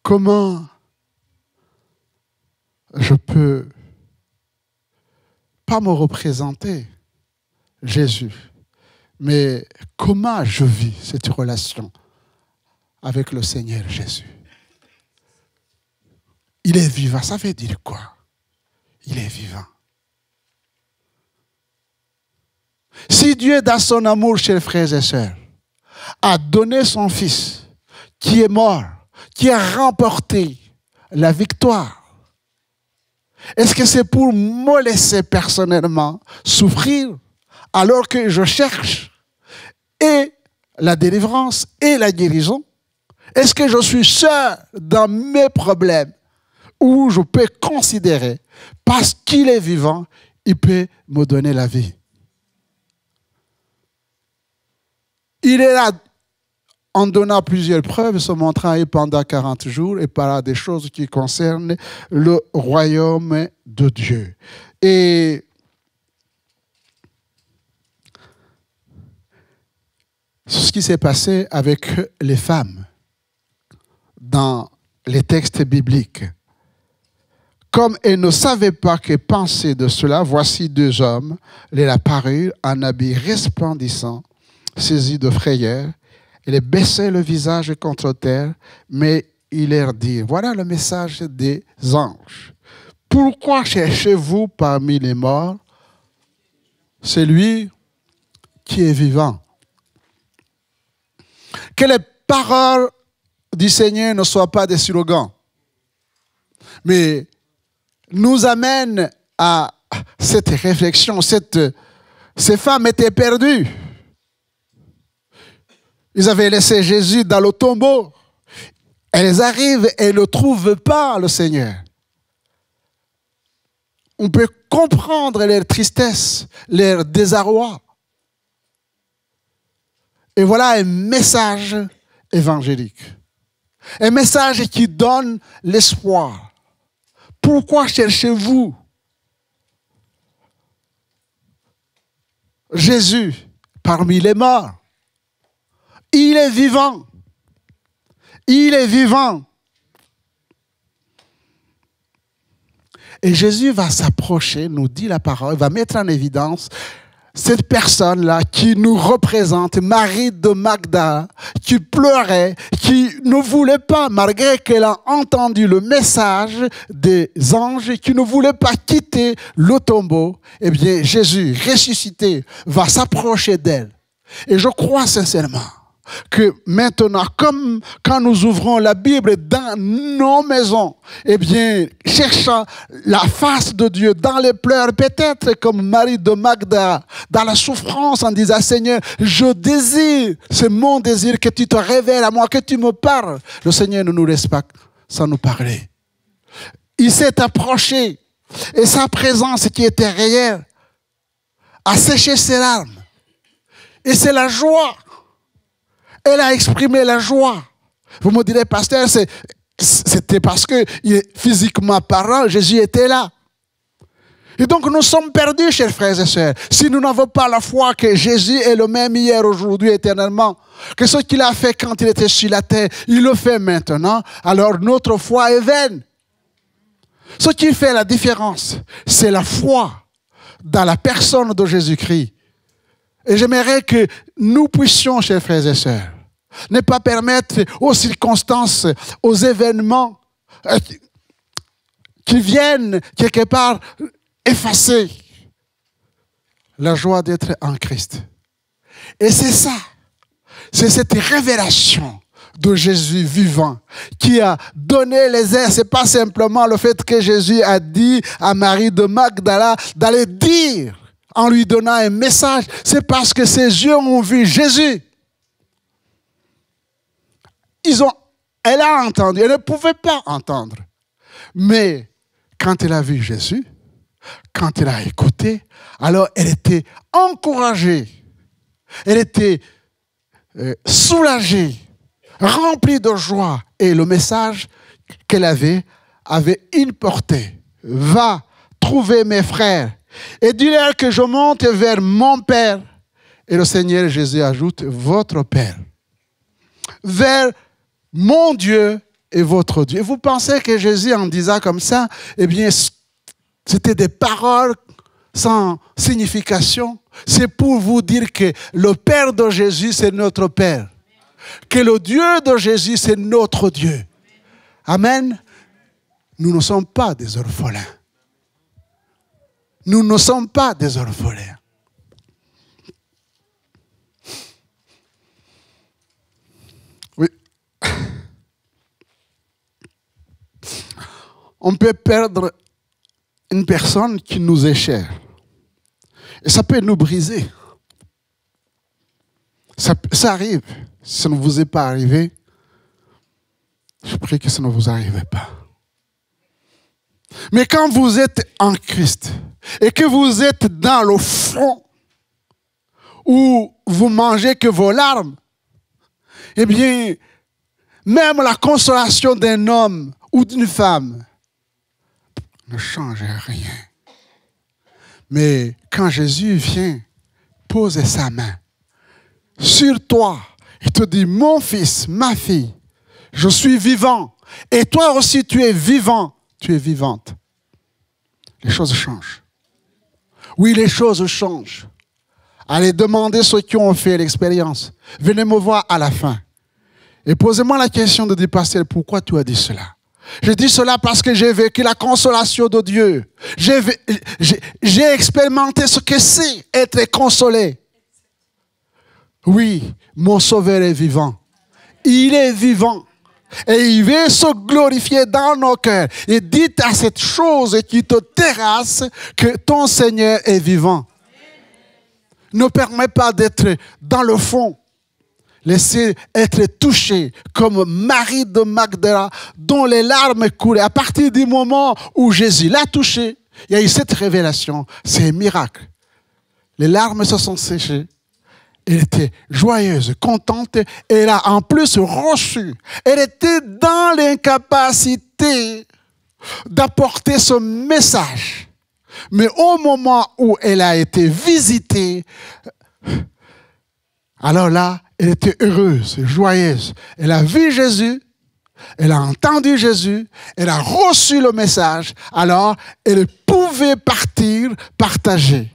comment je peux pas me représenter Jésus, mais comment je vis cette relation avec le Seigneur Jésus? Il est vivant. Ça veut dire quoi? Il est vivant. Si Dieu, dans son amour, chers frères et sœurs, a donné son Fils, qui est mort, qui a remporté la victoire, est-ce que c'est pour me laisser personnellement souffrir alors que je cherche et la délivrance et la guérison? Est-ce que je suis seul dans mes problèmes où je peux considérer, parce qu'il est vivant, il peut me donner la vie? Il est là en donnant plusieurs preuves, se montrant pendant 40 jours et par des choses qui concernent le royaume de Dieu. Et c'est ce qui s'est passé avec les femmes dans les textes bibliques. Comme elles ne savaient pas que penser de cela, voici deux hommes leur apparurent en habits resplendissants, saisis de frayeur. Il baissait le visage contre terre, mais il leur dit, voilà le message des anges. Pourquoi cherchez-vous parmi les morts celui qui est vivant? Que les paroles du Seigneur ne soient pas des slogans, mais nous amènent à cette réflexion. Ces femmes étaient perdues. Ils avaient laissé Jésus dans le tombeau. Elles arrivent et ne trouvent pas le Seigneur. On peut comprendre leur tristesse, leur désarroi. Et voilà un message évangélique. Un message qui donne l'espoir. Pourquoi cherchez-vous Jésus parmi les morts? Il est vivant. Il est vivant. Et Jésus va s'approcher, nous dit la parole, va mettre en évidence cette personne-là qui nous représente, Marie de Magdala, qui pleurait, qui ne voulait pas, malgré qu'elle a entendu le message des anges, qui ne voulait pas quitter le tombeau. Eh bien, Jésus, ressuscité, va s'approcher d'elle. Et je crois sincèrement que maintenant, comme quand nous ouvrons la Bible dans nos maisons, eh bien, cherchant la face de Dieu dans les pleurs, peut-être comme Marie de Magdala, dans la souffrance, en disant, Seigneur, je désire, c'est mon désir que tu te révèles à moi, que tu me parles. Le Seigneur ne nous laisse pas sans nous parler. Il s'est approché et sa présence qui était réelle a séché ses larmes. Et c'est la joie. Elle a exprimé la joie. Vous me direz, pasteur, c'était parce que physiquement parlant, Jésus était là. Et donc nous sommes perdus, chers frères et sœurs. Si nous n'avons pas la foi que Jésus est le même hier, aujourd'hui, éternellement, que ce qu'il a fait quand il était sur la terre, il le fait maintenant, alors notre foi est vaine. Ce qui fait la différence, c'est la foi dans la personne de Jésus-Christ. Et j'aimerais que nous puissions, chers frères et sœurs, ne pas permettre aux circonstances, aux événements qui viennent quelque part effacer la joie d'être en Christ. Et c'est ça, c'est cette révélation de Jésus vivant qui a donné les airs. Ce n'est pas simplement le fait que Jésus a dit à Marie de Magdala d'aller dire en lui donnant un message, c'est parce que ses yeux ont vu Jésus. Elle a entendu, elle ne pouvait pas entendre. Mais quand elle a vu Jésus, quand elle a écouté, alors elle était encouragée, elle était soulagée, remplie de joie. Et le message qu'elle avait une portée. Va trouver mes frères et dis-leur que je monte vers mon Père. Et le Seigneur Jésus ajoute, votre Père. Vers mon Dieu et votre Dieu. Et vous pensez que Jésus, en disant comme ça, eh bien, c'était des paroles sans signification? C'est pour vous dire que le Père de Jésus, c'est notre Père. Que le Dieu de Jésus, c'est notre Dieu. Amen. Nous ne sommes pas des orphelins. Nous ne sommes pas des orphelins. Oui. On peut perdre une personne qui nous est chère. Et ça peut nous briser. Ça arrive. Si ça ne vous est pas arrivé, je prie que ça ne vous arrive pas. Mais quand vous êtes en Christ et que vous êtes dans le fond où vous mangez que vos larmes, eh bien, même la consolation d'un homme ou d'une femme ne change rien. Mais quand Jésus vient poser sa main sur toi, il te dit, mon fils, ma fille, je suis vivant. Et toi aussi, tu es vivant, tu es vivante. Les choses changent. Oui, les choses changent. Allez demander ceux qui ont fait l'expérience. Venez me voir à la fin. Et posez-moi la question de dire, pasteur, pourquoi tu as dit cela? Je dis cela parce que j'ai vécu la consolation de Dieu. J'ai expérimenté ce que c'est être consolé. Oui, mon Sauveur est vivant. Il est vivant. Et il veut se glorifier dans nos cœurs. Et dites à cette chose qui te terrasse que ton Seigneur est vivant. Ne permets pas d'être dans le fond. Laissez être touché comme Marie de Magdala dont les larmes coulaient. À partir du moment où Jésus l'a touché, il y a eu cette révélation. C'est un miracle. Les larmes se sont séchées. Elle était joyeuse, contente. Et elle a en plus reçu. Elle était dans l'incapacité d'apporter ce message. Mais au moment où elle a été visitée, alors là, elle était heureuse, joyeuse. Elle a vu Jésus, elle a entendu Jésus, elle a reçu le message. Alors, elle pouvait partir, partager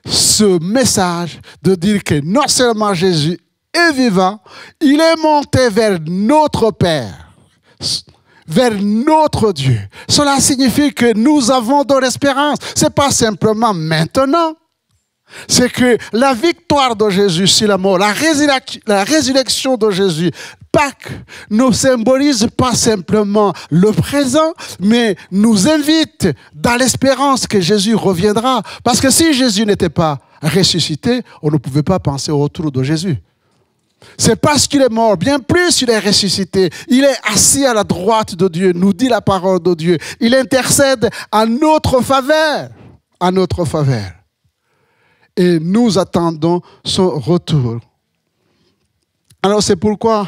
ce message de dire que non seulement Jésus est vivant, il est monté vers notre Père, vers notre Dieu. Cela signifie que nous avons de l'espérance. Ce n'est pas simplement maintenant. C'est que la victoire de Jésus sur la mort, la résurrection de Jésus, Pâques, ne symbolise pas simplement le présent, mais nous invite dans l'espérance que Jésus reviendra. Parce que si Jésus n'était pas ressuscité, on ne pouvait pas penser au retour de Jésus. C'est parce qu'il est mort, bien plus il est ressuscité. Il est assis à la droite de Dieu, nous dit la parole de Dieu. Il intercède en notre faveur, en notre faveur. Et nous attendons son retour. Alors c'est pourquoi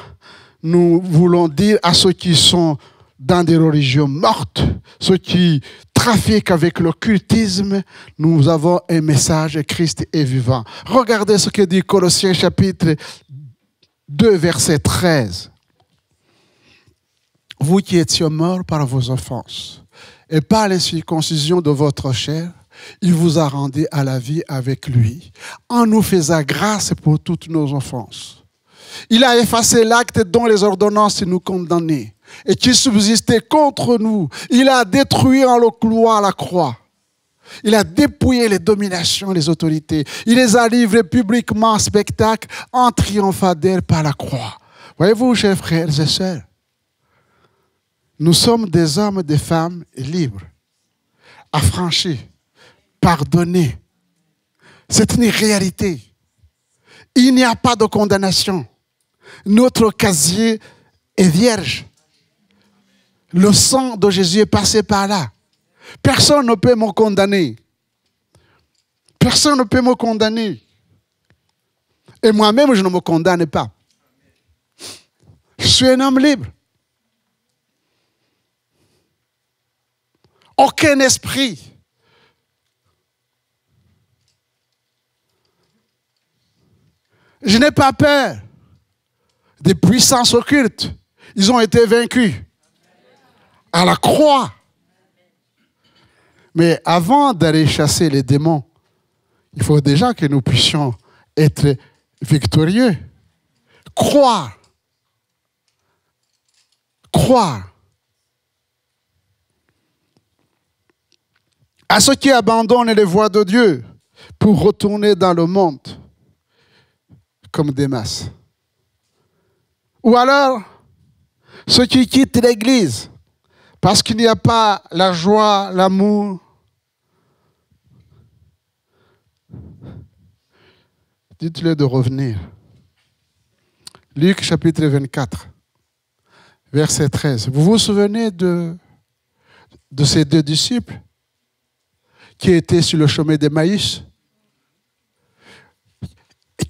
nous voulons dire à ceux qui sont dans des religions mortes, ceux qui trafiquent avec l'occultisme, nous avons un message, Christ est vivant. Regardez ce que dit Colossiens chapitre 2, verset 13. Vous qui étiez morts par vos offenses et par les circoncisions de votre chair, il vous a rendu à la vie avec lui, en nous faisant grâce pour toutes nos offenses. Il a effacé l'acte dont les ordonnances nous condamnaient et qui subsistait contre nous. Il a détruit en le clouant à la croix. Il a dépouillé les dominations, les autorités. Il les a livrés publiquement en spectacle, en triomphant d'elles par la croix. Voyez-vous, chers frères et sœurs, nous sommes des hommes et des femmes libres, affranchis, pardonnés, C'est une réalité. Il n'y a pas de condamnation. Notre casier est vierge. Le sang de Jésus est passé par là. Personne ne peut me condamner. Personne ne peut me condamner. Et moi-même, je ne me condamne pas. Je suis un homme libre. Aucun esprit je n'ai pas peur des puissances occultes. Ils ont été vaincus à la croix. Mais avant d'aller chasser les démons, il faut déjà que nous puissions être victorieux. Croire. Croire. À ceux qui abandonnent les voies de Dieu pour retourner dans le monde comme des masses. Ou alors, ceux qui quittent l'Église parce qu'il n'y a pas la joie, l'amour. Dites-le de revenir. Luc chapitre 24, verset 13. Vous vous souvenez de ces deux disciples qui étaient sur le chemin d'Emmaüs?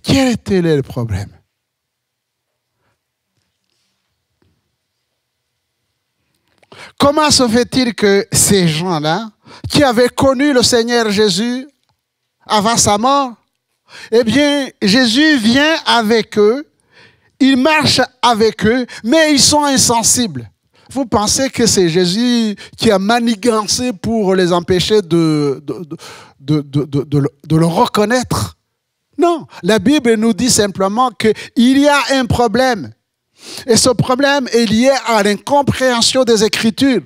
Quel était le problème? Comment se fait-il que ces gens-là, qui avaient connu le Seigneur Jésus avant sa mort, eh bien, Jésus vient avec eux, il marche avec eux, mais ils sont insensibles. Vous pensez que c'est Jésus qui a manigancé pour les empêcher de le reconnaître? Non, la Bible nous dit simplement qu'il y a un problème. Et ce problème est lié à l'incompréhension des Écritures.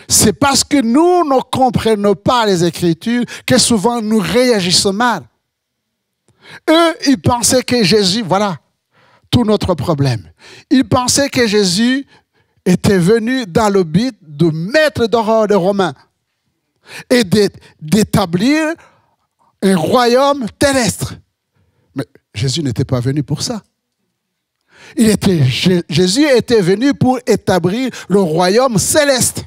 C'est parce que nous ne comprenons pas les Écritures que souvent nous réagissons mal. Eux, ils pensaient que Jésus, voilà, tout notre problème. Ils pensaient que Jésus était venu dans le but de mettre dehors les Romains et d'établir un royaume terrestre. Mais Jésus n'était pas venu pour ça. Jésus était venu pour établir le royaume céleste.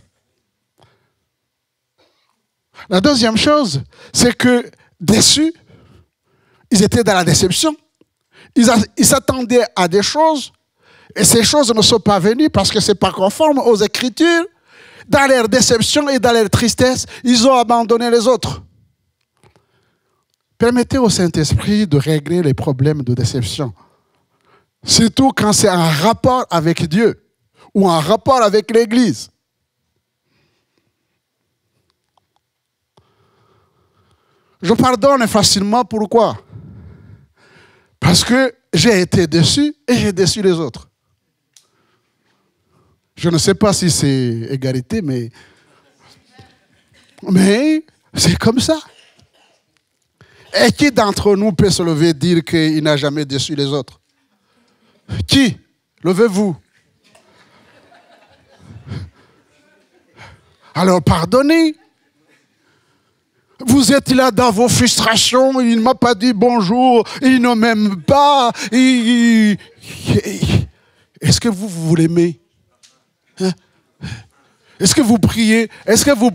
La deuxième chose, c'est que déçus, ils étaient dans la déception. Ils s'attendaient à des choses et ces choses ne sont pas venues parce que ce n'est pas conforme aux Écritures. Dans leur déception et dans leur tristesse, ils ont abandonné les autres. Permettez au Saint-Esprit de régler les problèmes de déception. Surtout quand c'est en rapport avec Dieu ou en rapport avec l'Église. Je pardonne facilement, pourquoi? Parce que j'ai été déçu et j'ai déçu les autres. Je ne sais pas si c'est égalité, mais c'est comme ça. Et qui d'entre nous peut se lever et dire qu'il n'a jamais déçu les autres? Qui? Levez-vous. Alors pardonnez. Vous êtes là dans vos frustrations, il ne m'a pas dit bonjour, il ne m'aime pas. Est-ce que vous l'aimez? Hein? Est-ce que vous priez? Est-ce que vous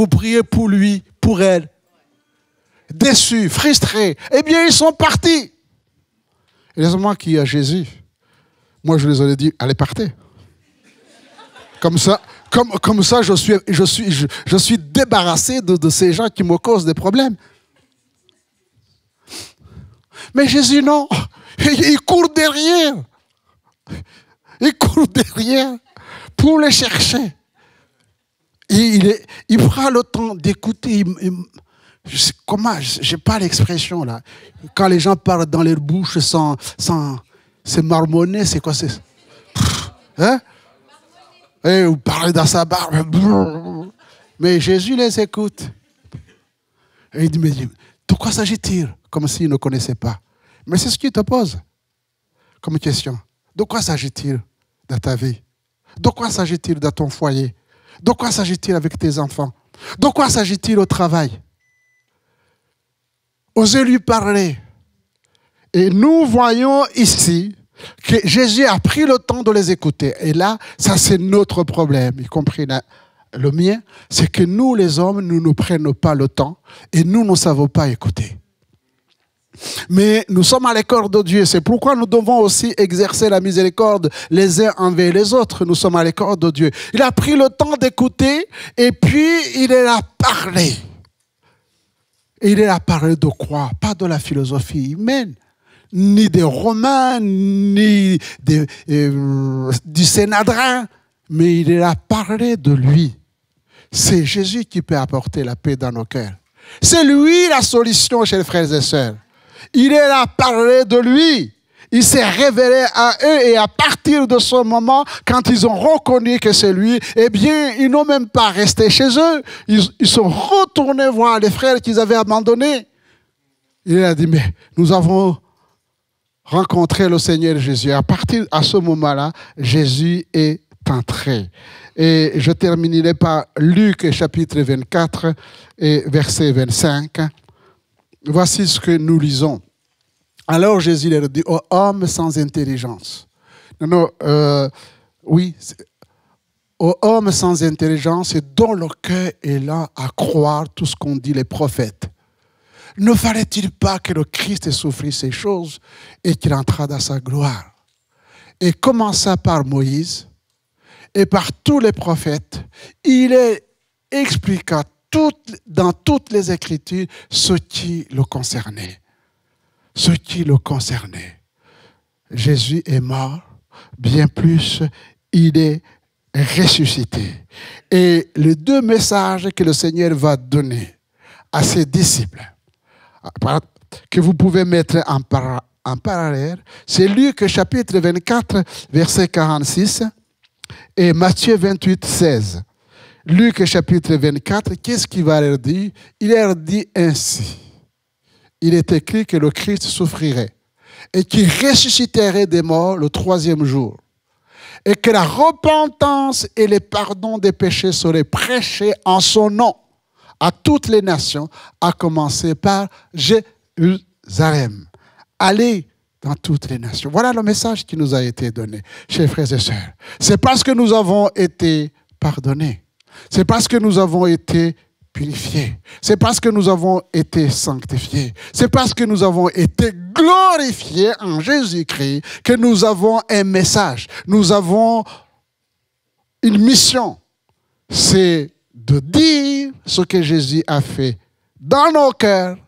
priez pour lui, pour elle? Déçus, frustrés. Eh bien, ils sont partis. Heureusement qu'il y a Jésus. Moi, je les aurais dit, allez, partez. Comme ça, je suis débarrassé de ces gens qui me causent des problèmes. Mais Jésus, non. Il court derrière. Il court derrière pour les chercher. Il prend le temps d'écouter. Comment, je n'ai pas l'expression là. Quand les gens parlent dans leur bouche sans c'est marmonné, c'est quoi? C'est, hein? Et vous parlez dans sa barbe. Mais Jésus les écoute. Et il dit, mais de quoi s'agit-il? Comme s'il ne connaissait pas. Mais c'est ce qu'il te pose comme question. De quoi s'agit-il dans ta vie? De quoi s'agit-il dans ton foyer? De quoi s'agit-il avec tes enfants? De quoi s'agit-il au travail? oser lui parler. Et nous voyons ici que Jésus a pris le temps de les écouter. Et là, ça c'est notre problème, y compris le mien, c'est que nous les hommes, nous ne prenons pas le temps et nous ne savons pas écouter. Mais nous sommes à l'école de Dieu. C'est pourquoi nous devons aussi exercer la miséricorde les uns envers les autres. Nous sommes à l'école de Dieu. Il a pris le temps d'écouter et puis il a parlé. Et il a parlé de quoi? Pas de la philosophie humaine, ni des Romains, ni du Sénadrin, mais il a parlé de lui. C'est Jésus qui peut apporter la paix dans nos cœurs. C'est lui la solution, chers frères et sœurs. Il a parlé de lui. Il s'est révélé à eux et à partir de ce moment, quand ils ont reconnu que c'est lui, eh bien, ils n'ont même pas resté chez eux. Ils sont retournés voir les frères qu'ils avaient abandonnés. Il a dit, mais nous avons rencontré le Seigneur Jésus. À partir de ce moment-là, Jésus est entré. Et je terminerai par Luc chapitre 24 et verset 25. Voici ce que nous lisons. Alors Jésus leur dit, ô homme sans intelligence. Ô homme sans intelligence et dont le cœur est là à croire tout ce qu'ont dit les prophètes. Ne fallait-il pas que le Christ souffrit ces choses et qu'il entra dans sa gloire? Et commença par Moïse et par tous les prophètes, il expliqua dans toutes les Écritures ce qui le concernait. Ce qui le concernait. Jésus est mort, bien plus, il est ressuscité. Et les deux messages que le Seigneur va donner à ses disciples, que vous pouvez mettre en parallèle, c'est Luc chapitre 24, verset 46, et Matthieu 28, 16. Luc chapitre 24, qu'est-ce qu'il va leur dire? Il leur dit ainsi. Il est écrit que le Christ souffrirait et qu'il ressusciterait des morts le troisième jour. Et que la repentance et le pardon des péchés seraient prêchés en son nom à toutes les nations, à commencer par Jérusalem. Allez dans toutes les nations. Voilà le message qui nous a été donné, chers frères et sœurs. C'est parce que nous avons été pardonnés. C'est parce que nous avons été purifiés. C'est parce que nous avons été sanctifiés. C'est parce que nous avons été glorifiés en Jésus-Christ que nous avons un message. Nous avons une mission. C'est de dire ce que Jésus a fait dans nos cœurs.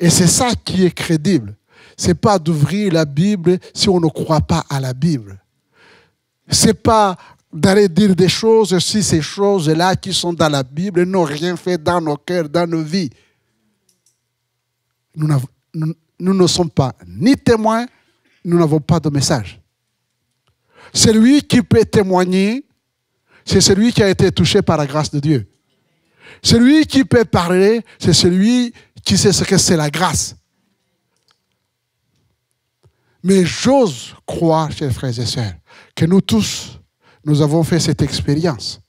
Et c'est ça qui est crédible. Ce n'est pas d'ouvrir la Bible si on ne croit pas à la Bible. Ce n'est pas d'aller dire des choses si ces choses-là qui sont dans la Bible n'ont rien fait dans nos cœurs, dans nos vies. Nous ne sommes pas ni témoins, nous n'avons pas de message. Celui qui peut témoigner, c'est celui qui a été touché par la grâce de Dieu. Celui qui peut parler, c'est celui qui sait ce que c'est la grâce. Mais j'ose croire, chers frères et sœurs, que nous tous, nous avons fait cette expérience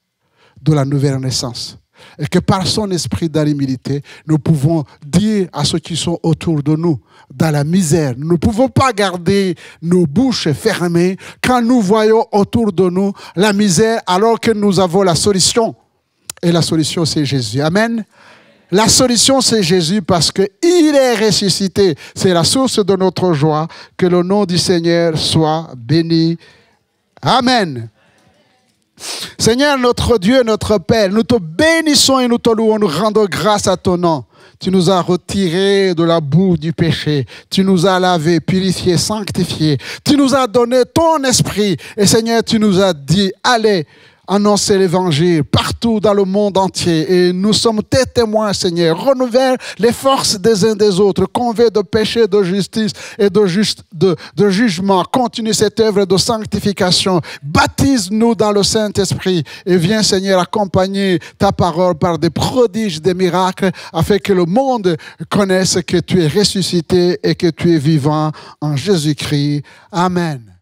de la nouvelle naissance. Et que par son esprit dans l'humilité, nous pouvons dire à ceux qui sont autour de nous, dans la misère, nous ne pouvons pas garder nos bouches fermées quand nous voyons autour de nous la misère alors que nous avons la solution. Et la solution, c'est Jésus. Amen. La solution, c'est Jésus parce qu'il est ressuscité. C'est la source de notre joie. Que le nom du Seigneur soit béni. Amen. Seigneur, notre Dieu, notre Père, nous te bénissons et nous te louons, nous rendons grâce à ton nom. Tu nous as retirés de la boue du péché. Tu nous as lavés, purifiés, sanctifiés. Tu nous as donné ton esprit. Et Seigneur, tu nous as dit, allez, annoncer l'évangile partout dans le monde entier. Et nous sommes tes témoins, Seigneur. Renouvelle les forces des uns des autres. Convainc de péché, de justice et de jugement. Continue cette œuvre de sanctification. Baptise-nous dans le Saint-Esprit. Et viens, Seigneur, accompagner ta parole par des prodiges, des miracles, afin que le monde connaisse que tu es ressuscité et que tu es vivant en Jésus-Christ. Amen.